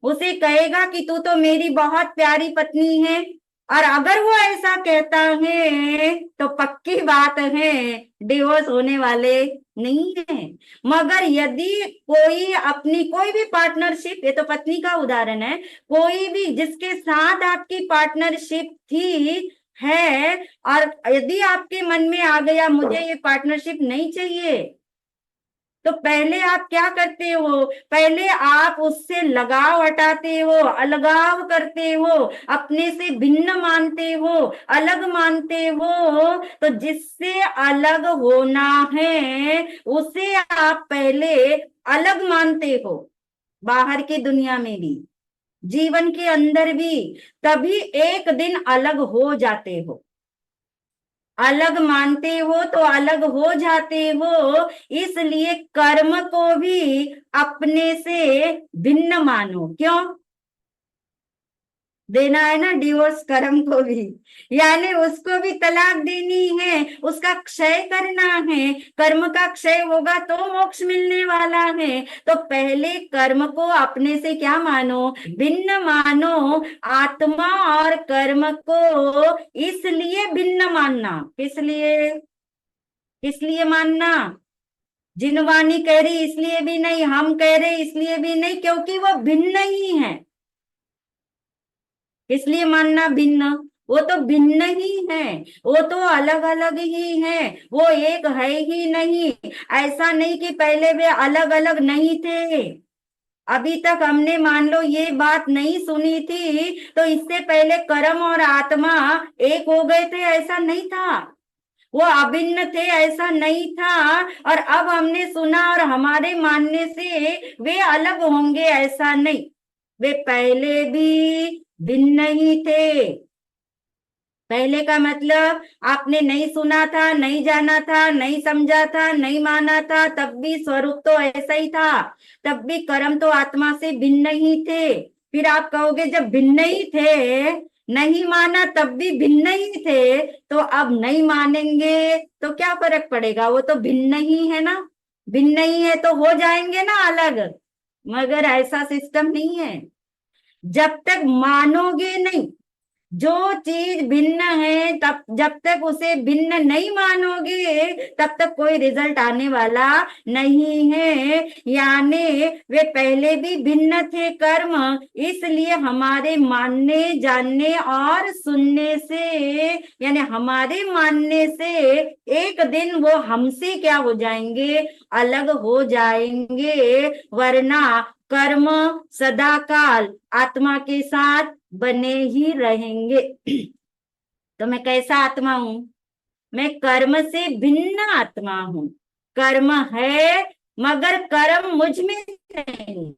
उसे कहेगा कि तू तो मेरी बहुत प्यारी पत्नी है। और अगर वो ऐसा कहता है तो पक्की बात है डिवोर्स होने वाले नहीं है। मगर यदि कोई अपनी कोई भी पार्टनरशिप, ये तो पत्नी का उदाहरण है, कोई भी जिसके साथ आपकी पार्टनरशिप थी है और यदि आपके मन में आ गया मुझे ये पार्टनरशिप नहीं चाहिए, तो पहले आप क्या करते हो, पहले आप उससे लगाव हटाते हो, अलगाव करते हो, अपने से भिन्न मानते हो, अलग मानते हो। तो जिससे अलग होना है उसे आप पहले अलग मानते हो, बाहर की दुनिया में भी, जीवन के अंदर भी, तभी एक दिन अलग हो जाते हो। अलग मानते हो तो अलग हो जाते हो, इसलिए कर्म को भी अपने से भिन्न मानो। क्यों देना है ना डिवोर्स कर्म को भी, यानी उसको भी तलाक देनी है, उसका क्षय करना है। कर्म का क्षय होगा तो मोक्ष मिलने वाला है। तो पहले कर्म को अपने से क्या मानो, भिन्न मानो। आत्मा और कर्म को इसलिए भिन्न मानना, किस लिए, किस लिए मानना, जिनवानी कह रही इसलिए भी नहीं, हम कह रहे इसलिए भी नहीं, क्योंकि वो भिन्न ही है। इसलिए मानना भिन्न, वो तो भिन्न ही है, वो तो अलग अलग ही है, वो एक है ही नहीं। ऐसा नहीं कि पहले वे अलग अलग नहीं थे। अभी तक हमने मान लो ये बात नहीं सुनी थी, तो इससे पहले कर्म और आत्मा एक हो गए थे, ऐसा नहीं था। वो अभिन्न थे, ऐसा नहीं था। और अब हमने सुना और हमारे मानने से वे अलग होंगे, ऐसा नहीं। वे पहले भी भिन्न ही थे। पहले का मतलब आपने नहीं सुना था, नहीं जाना था, नहीं समझा था, नहीं माना था, तब भी स्वरूप तो ऐसा ही था, तब भी कर्म तो आत्मा से भिन्न ही थे। फिर आप कहोगे जब भिन्न ही थे, नहीं माना तब भी भिन्न ही थे, तो अब नहीं मानेंगे तो क्या फर्क पड़ेगा, वो तो भिन्न ही है ना। भिन्न ही है तो हो जाएंगे ना अलग, मगर ऐसा सिस्टम नहीं है। जब तक मानोगे नहीं, जो चीज भिन्न है, तब जब तक उसे भिन्न नहीं मानोगे तब तक कोई रिजल्ट आने वाला नहीं है। यानी वे पहले भी भिन्न थे कर्म, इसलिए हमारे मानने जानने और सुनने से, यानी हमारे मानने से एक दिन वो हमसे क्या हो जाएंगे, अलग हो जाएंगे। वरना कर्म सदा काल आत्मा के साथ बने ही रहेंगे। तो मैं कैसा आत्मा हूं, मैं कर्म से भिन्न आत्मा हूं। कर्म है मगर कर्म मुझ में नहीं,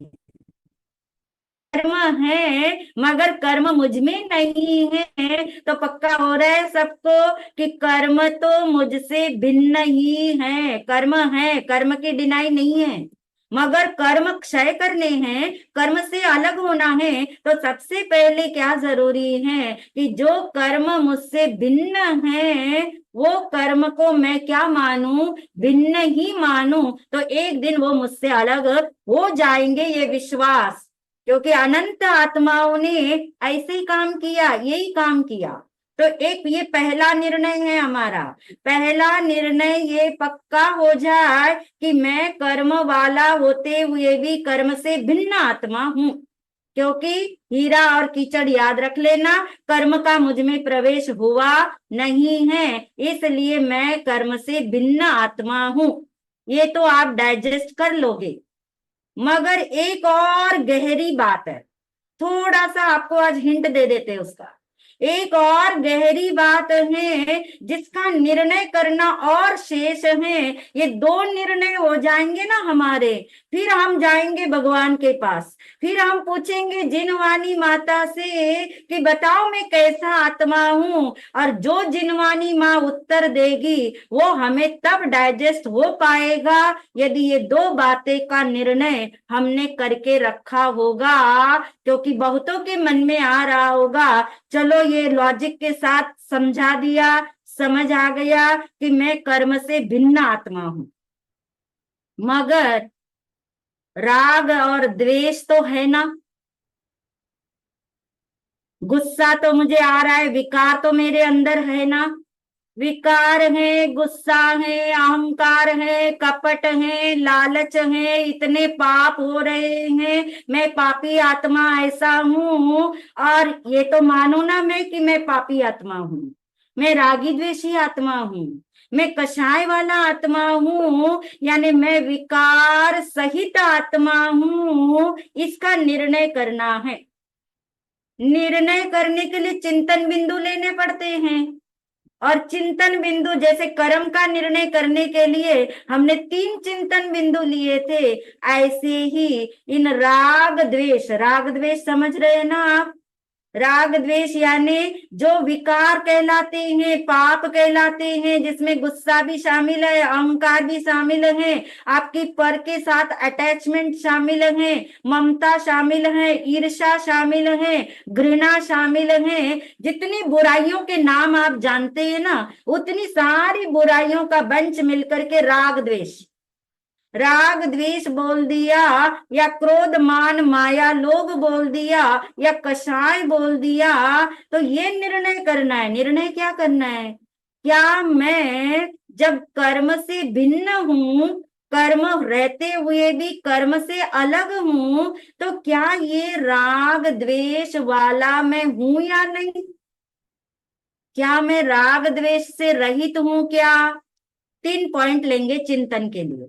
कर्म है मगर कर्म मुझ में नहीं है। तो पक्का हो रहा है सबको कि कर्म तो मुझसे भिन्न ही है। कर्म है, कर्म की डिनाई नहीं है, मगर कर्म क्षय करने हैं, कर्म से अलग होना है। तो सबसे पहले क्या जरूरी है कि जो कर्म मुझसे भिन्न है, वो कर्म को मैं क्या मानूं, भिन्न ही मानूं। तो एक दिन वो मुझसे अलग हो जाएंगे, ये विश्वास। क्योंकि अनंत आत्माओं ने ऐसे ही काम किया, यही काम किया। तो एक ये पहला निर्णय है हमारा। पहला निर्णय ये पक्का हो जाए कि मैं कर्म वाला होते हुए भी कर्म से भिन्न आत्मा हूं। क्योंकि हीरा और कीचड़ याद रख लेना, कर्म का मुझ में प्रवेश हुआ नहीं है, इसलिए मैं कर्म से भिन्न आत्मा हूं। ये तो आप डाइजेस्ट कर लोगे। मगर एक और गहरी बात है, थोड़ा सा आपको आज हिंट दे देते हैं उसका। एक और गहरी बात है जिसका निर्णय करना और शेष है। ये दो निर्णय हो जाएंगे ना हमारे, फिर हम जाएंगे भगवान के पास, फिर हम पूछेंगे जिनवानी माता से कि बताओ मैं कैसा आत्मा हूं। और जो जिनवानी माँ उत्तर देगी वो हमें तब डाइजेस्ट हो पाएगा यदि ये दो बातें का निर्णय हमने करके रखा होगा। क्योंकि बहुतों के मन में आ रहा होगा, चलो ये लॉजिक के साथ समझा दिया, समझ आ गया कि मैं कर्म से भिन्न आत्मा हूं, मगर राग और द्वेष तो है ना, गुस्सा तो मुझे आ रहा है, विकार तो मेरे अंदर है ना। विकार है, गुस्सा है, अहंकार है, कपट है, लालच है, इतने पाप हो रहे हैं, मैं पापी आत्मा ऐसा हूं। और ये तो मानो ना मैं कि मैं पापी आत्मा हूं, मैं रागी द्वेषी आत्मा हूं, मैं कषाय वाला आत्मा हूं, यानी मैं विकार सहित आत्मा हूं। इसका निर्णय करना है। निर्णय करने के लिए चिंतन बिंदु लेने पड़ते हैं। और चिंतन बिंदु जैसे कर्म का निर्णय करने के लिए हमने 3 चिंतन बिंदु लिए थे, ऐसे ही इन राग द्वेष, राग द्वेष समझ रहे हैं ना आप, राग द्वेष यानी जो विकार कहलाते हैं, पाप कहलाते हैं, जिसमें गुस्सा भी शामिल है, अहंकार भी शामिल है, आपकी पर के साथ अटैचमेंट शामिल है, ममता शामिल है, ईर्ष्या शामिल है, घृणा शामिल है। जितनी बुराइयों के नाम आप जानते हैं ना, उतनी सारी बुराइयों का बंच मिलकर के राग द्वेष, राग द्वेष बोल दिया, या क्रोध मान माया लोभ बोल दिया, या कषाय बोल दिया, तो ये निर्णय करना है। निर्णय क्या करना है? क्या मैं जब कर्म से भिन्न हूं, कर्म रहते हुए भी कर्म से अलग हूं, तो क्या ये राग द्वेष वाला मैं हूं या नहीं? क्या मैं राग द्वेष से रहित हूं क्या? 3 पॉइंट लेंगे चिंतन के लिए।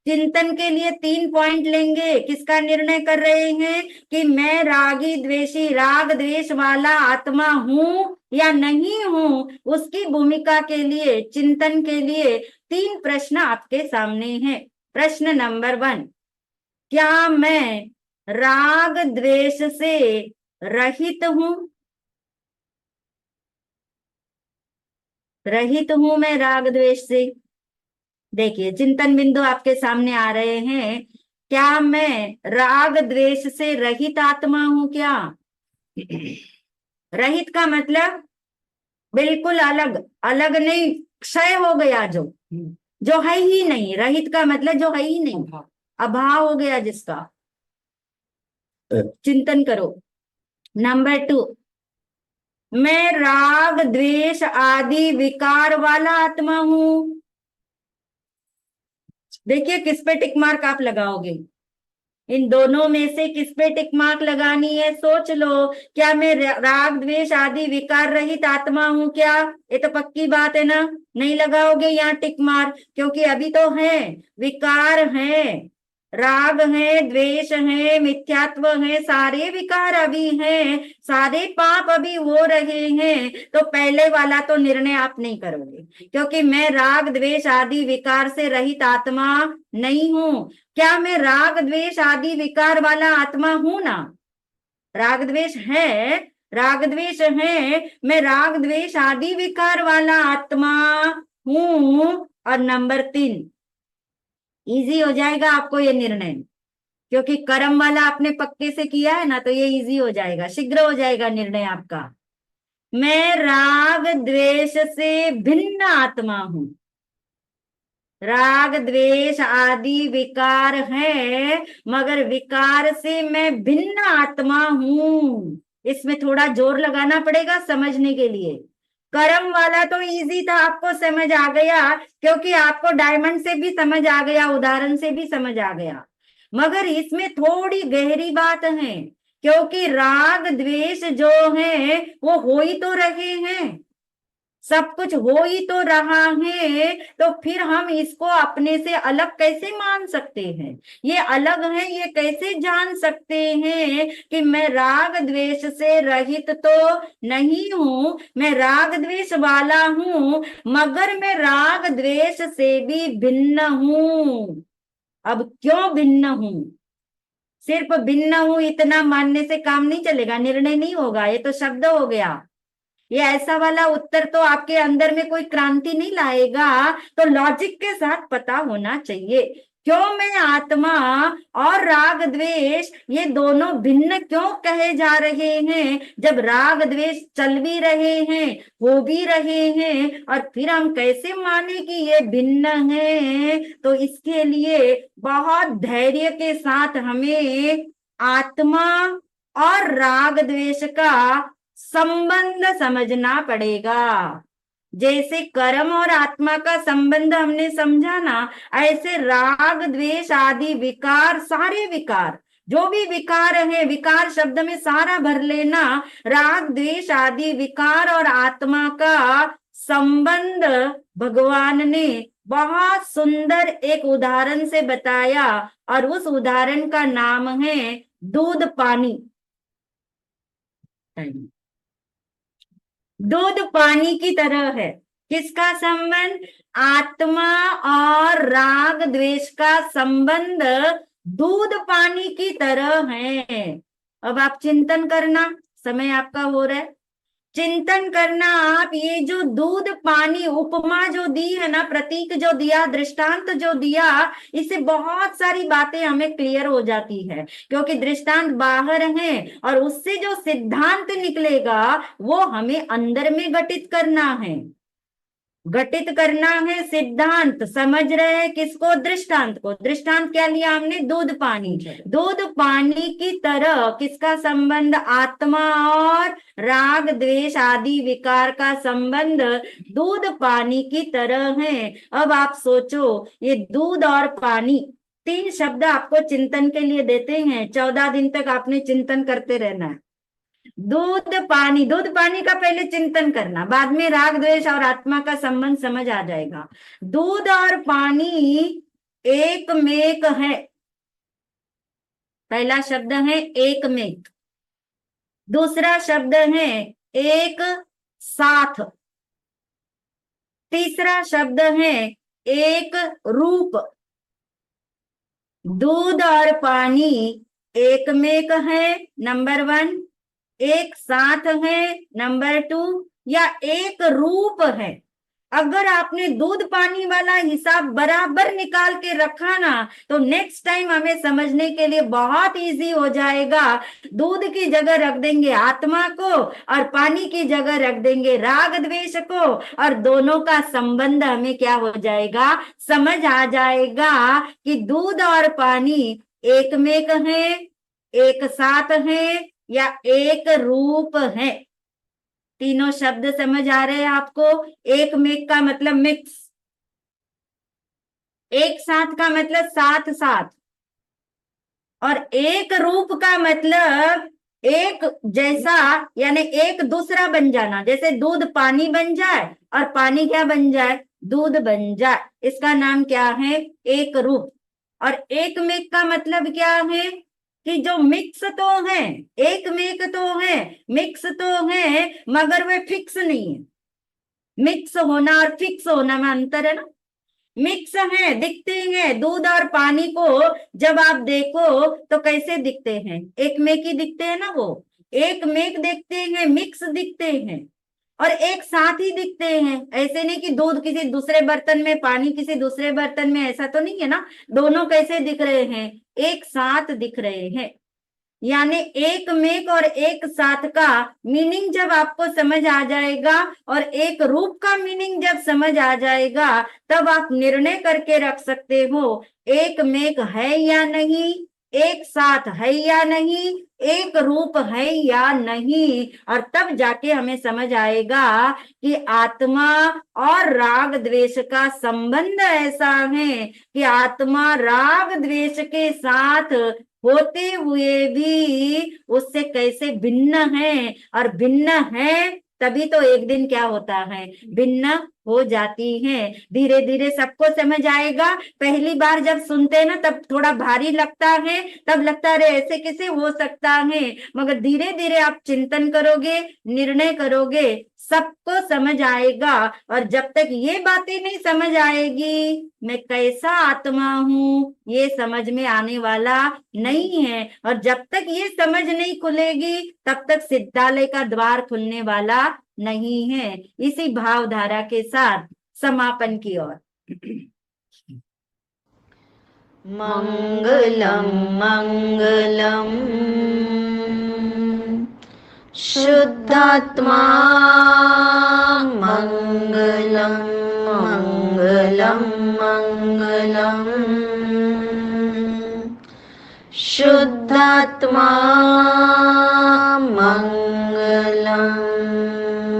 चिंतन के लिए 3 पॉइंट लेंगे। किसका निर्णय कर रहे हैं कि मैं रागी द्वेषी, राग द्वेष वाला आत्मा हूं या नहीं हूं? उसकी भूमिका के लिए, चिंतन के लिए 3 प्रश्न आपके सामने हैं। प्रश्न नंबर 1, क्या मैं राग द्वेष से रहित हूं? रहित हूं मैं राग द्वेष से? देखिए, चिंतन बिंदु आपके सामने आ रहे हैं। क्या मैं राग द्वेष से रहित आत्मा हूं क्या? रहित का मतलब बिल्कुल अलग, अलग नहीं, क्षय हो गया, जो है ही नहीं। रहित का मतलब जो है ही नहीं, अभाव हो गया जिसका। चिंतन करो। नंबर 2, मैं राग द्वेष आदि विकार वाला आत्मा हूं। देखिए किस पे टिक मार्क आप लगाओगे, इन दोनों में से किस पे टिक मार्क लगानी है? सोच लो। क्या मैं राग द्वेष आदि विकार रहित आत्मा हूं क्या? ये तो पक्की बात है ना, नहीं लगाओगे यहाँ टिक मार्क, क्योंकि अभी तो है, विकार है, राग है, द्वेष है, मिथ्यात्व है, सारे विकार अभी हैं, सारे पाप अभी हो रहे हैं। तो पहले वाला तो निर्णय आप नहीं करोगे, क्योंकि मैं राग द्वेष आदि विकार से रहित आत्मा नहीं हूं। क्या मैं राग द्वेष आदि विकार वाला आत्मा हूं ना? राग द्वेष है, राग द्वेष है, मैं राग द्वेष आदि विकार वाला आत्मा हूं। और नंबर 3, इजी हो जाएगा आपको ये निर्णय, क्योंकि कर्म वाला आपने पक्के से किया है ना, तो ये इजी हो जाएगा, शीघ्र हो जाएगा निर्णय आपका। मैं राग द्वेष से भिन्न आत्मा हूं। राग द्वेष आदि विकार है, मगर विकार से मैं भिन्न आत्मा हूं। इसमें थोड़ा जोर लगाना पड़ेगा समझने के लिए। कर्म वाला तो इजी था, आपको समझ आ गया, क्योंकि आपको डायमंड से भी समझ आ गया, उदाहरण से भी समझ आ गया। मगर इसमें थोड़ी गहरी बात है, क्योंकि राग द्वेष जो है वो हो ही तो रहे हैं, सब कुछ हो ही तो रहा है, तो फिर हम इसको अपने से अलग कैसे मान सकते हैं? ये अलग है, ये कैसे जान सकते हैं कि मैं राग द्वेष से रहित तो नहीं हूं, मैं राग द्वेष वाला हूं, मगर मैं राग द्वेष से भी भिन्न हूं। अब क्यों भिन्न हूं? सिर्फ भिन्न हूं इतना मानने से काम नहीं चलेगा, निर्णय नहीं होगा, ये तो शब्द हो गया। ये ऐसा वाला उत्तर तो आपके अंदर में कोई क्रांति नहीं लाएगा, तो लॉजिक के साथ पता होना चाहिए, क्यों मैं आत्मा और राग द्वेष ये दोनों भिन्न क्यों कहे जा रहे हैं, जब राग द्वेष चल भी रहे हैं, हो भी रहे हैं, और फिर हम कैसे माने कि ये भिन्न है? तो इसके लिए बहुत धैर्य के साथ हमें आत्मा और राग द्वेष का संबंध समझना पड़ेगा। जैसे कर्म और आत्मा का संबंध हमने समझा ना, ऐसे राग द्वेष आदि विकार, सारे विकार, जो भी विकार है, विकार शब्द में सारा भर लेना, राग द्वेष आदि विकार और आत्मा का संबंध भगवान ने बहुत सुंदर एक उदाहरण से बताया, और उस उदाहरण का नाम है दूध पानी। दूध पानी की तरह है। किसका संबंध? आत्मा और राग द्वेष का संबंध दूध पानी की तरह है। अब आप चिंतन करना, समय आपका हो रहा है। चिंतन करना आप, ये जो दूध पानी उपमा जो दी है ना, प्रतीक जो दिया, दृष्टांत जो दिया, इससे बहुत सारी बातें हमें क्लियर हो जाती है, क्योंकि दृष्टांत बाहर है और उससे जो सिद्धांत निकलेगा वो हमें अंदर में घटित करना है। घटित करना है सिद्धांत, समझ रहे हैं किसको? दृष्टांत को। दृष्टांत क्या लिया हमने? दूध पानी। दूध पानी की तरह किसका संबंध? आत्मा और राग द्वेष आदि विकार का संबंध दूध पानी की तरह है। अब आप सोचो, ये दूध और पानी, तीन शब्द आपको चिंतन के लिए देते हैं। 14 दिन तक आपने चिंतन करते रहना है। दूध पानी, दूध पानी का पहले चिंतन करना, बाद में राग द्वेष और आत्मा का संबंध समझ आ जाएगा। दूध और पानी एक मेक है। पहला शब्द है एक मेक, दूसरा शब्द है एक साथ, तीसरा शब्द है एक रूप। दूध और पानी एक मेक है, नंबर 1, एक साथ है, नंबर 2, या एक रूप है। अगर आपने दूध पानी वाला हिसाब बराबर निकाल के रखा ना, तो नेक्स्ट टाइम हमें समझने के लिए बहुत इजी हो जाएगा। दूध की जगह रख देंगे आत्मा को और पानी की जगह रख देंगे राग द्वेष को, और दोनों का संबंध हमें क्या हो जाएगा? समझ आ जाएगा कि दूध और पानी एक मेक है, एक साथ है, या एक रूप है। तीनों शब्द समझ आ रहे हैं आपको? एक मेक का मतलब मिक्स, एक साथ का मतलब साथ साथ, और एक रूप का मतलब एक जैसा, यानी एक दूसरा बन जाना। जैसे दूध पानी बन जाए और पानी क्या बन जाए? दूध बन जाए। इसका नाम क्या है? एक रूप। और एक मेक का मतलब क्या है? कि जो मिक्स तो है, एक मेक तो है, मिक्स तो है, मगर वे फिक्स नहीं है। मिक्स होना और फिक्स होना में अंतर है ना। मिक्स है, दिखते हैं। दूध और पानी को जब आप देखो तो कैसे दिखते हैं? एक मेक ही दिखते हैं ना। वो एक मेक दिखते हैं, मिक्स दिखते हैं, और एक साथ ही दिखते हैं। ऐसे नहीं कि दूध किसी दूसरे बर्तन में, पानी किसी दूसरे बर्तन में, ऐसा तो नहीं है ना। दोनों कैसे दिख रहे हैं? एक साथ दिख रहे हैं। यानी एक मेक और एक साथ का मीनिंग जब आपको समझ आ जाएगा और एक रूप का मीनिंग जब समझ आ जाएगा, तब आप निर्णय करके रख सकते हो एक मेक है या नहीं, एक साथ है या नहीं, एक रूप है या नहीं। और तब जाके हमें समझ आएगा कि आत्मा और राग द्वेष का संबंध ऐसा है कि आत्मा राग द्वेष के साथ होते हुए भी उससे कैसे भिन्न है, और भिन्न है तभी तो एक दिन क्या होता है? भिन्न हो जाती है। धीरे धीरे सबको समझ आएगा। पहली बार जब सुनते हैं ना, तब थोड़ा भारी लगता है, तब लगता है अरे ऐसे कैसे हो सकता है, मगर धीरे धीरे आप चिंतन करोगे, निर्णय करोगे, सबको समझ आएगा। और जब तक ये बातें नहीं समझ आएगी, मैं कैसा आत्मा हूँ, ये समझ में आने वाला नहीं है। और जब तक ये समझ नहीं खुलेगी, तब तक सिद्धालय का द्वार खुलने वाला नहीं है। इसी भावधारा के साथ समापन की ओर। मङ्गलं मङ्गलं शुद्धात्मा मङ्गलं मङ्गलं मङ्गलं शुद्धात्मा मङ्गलं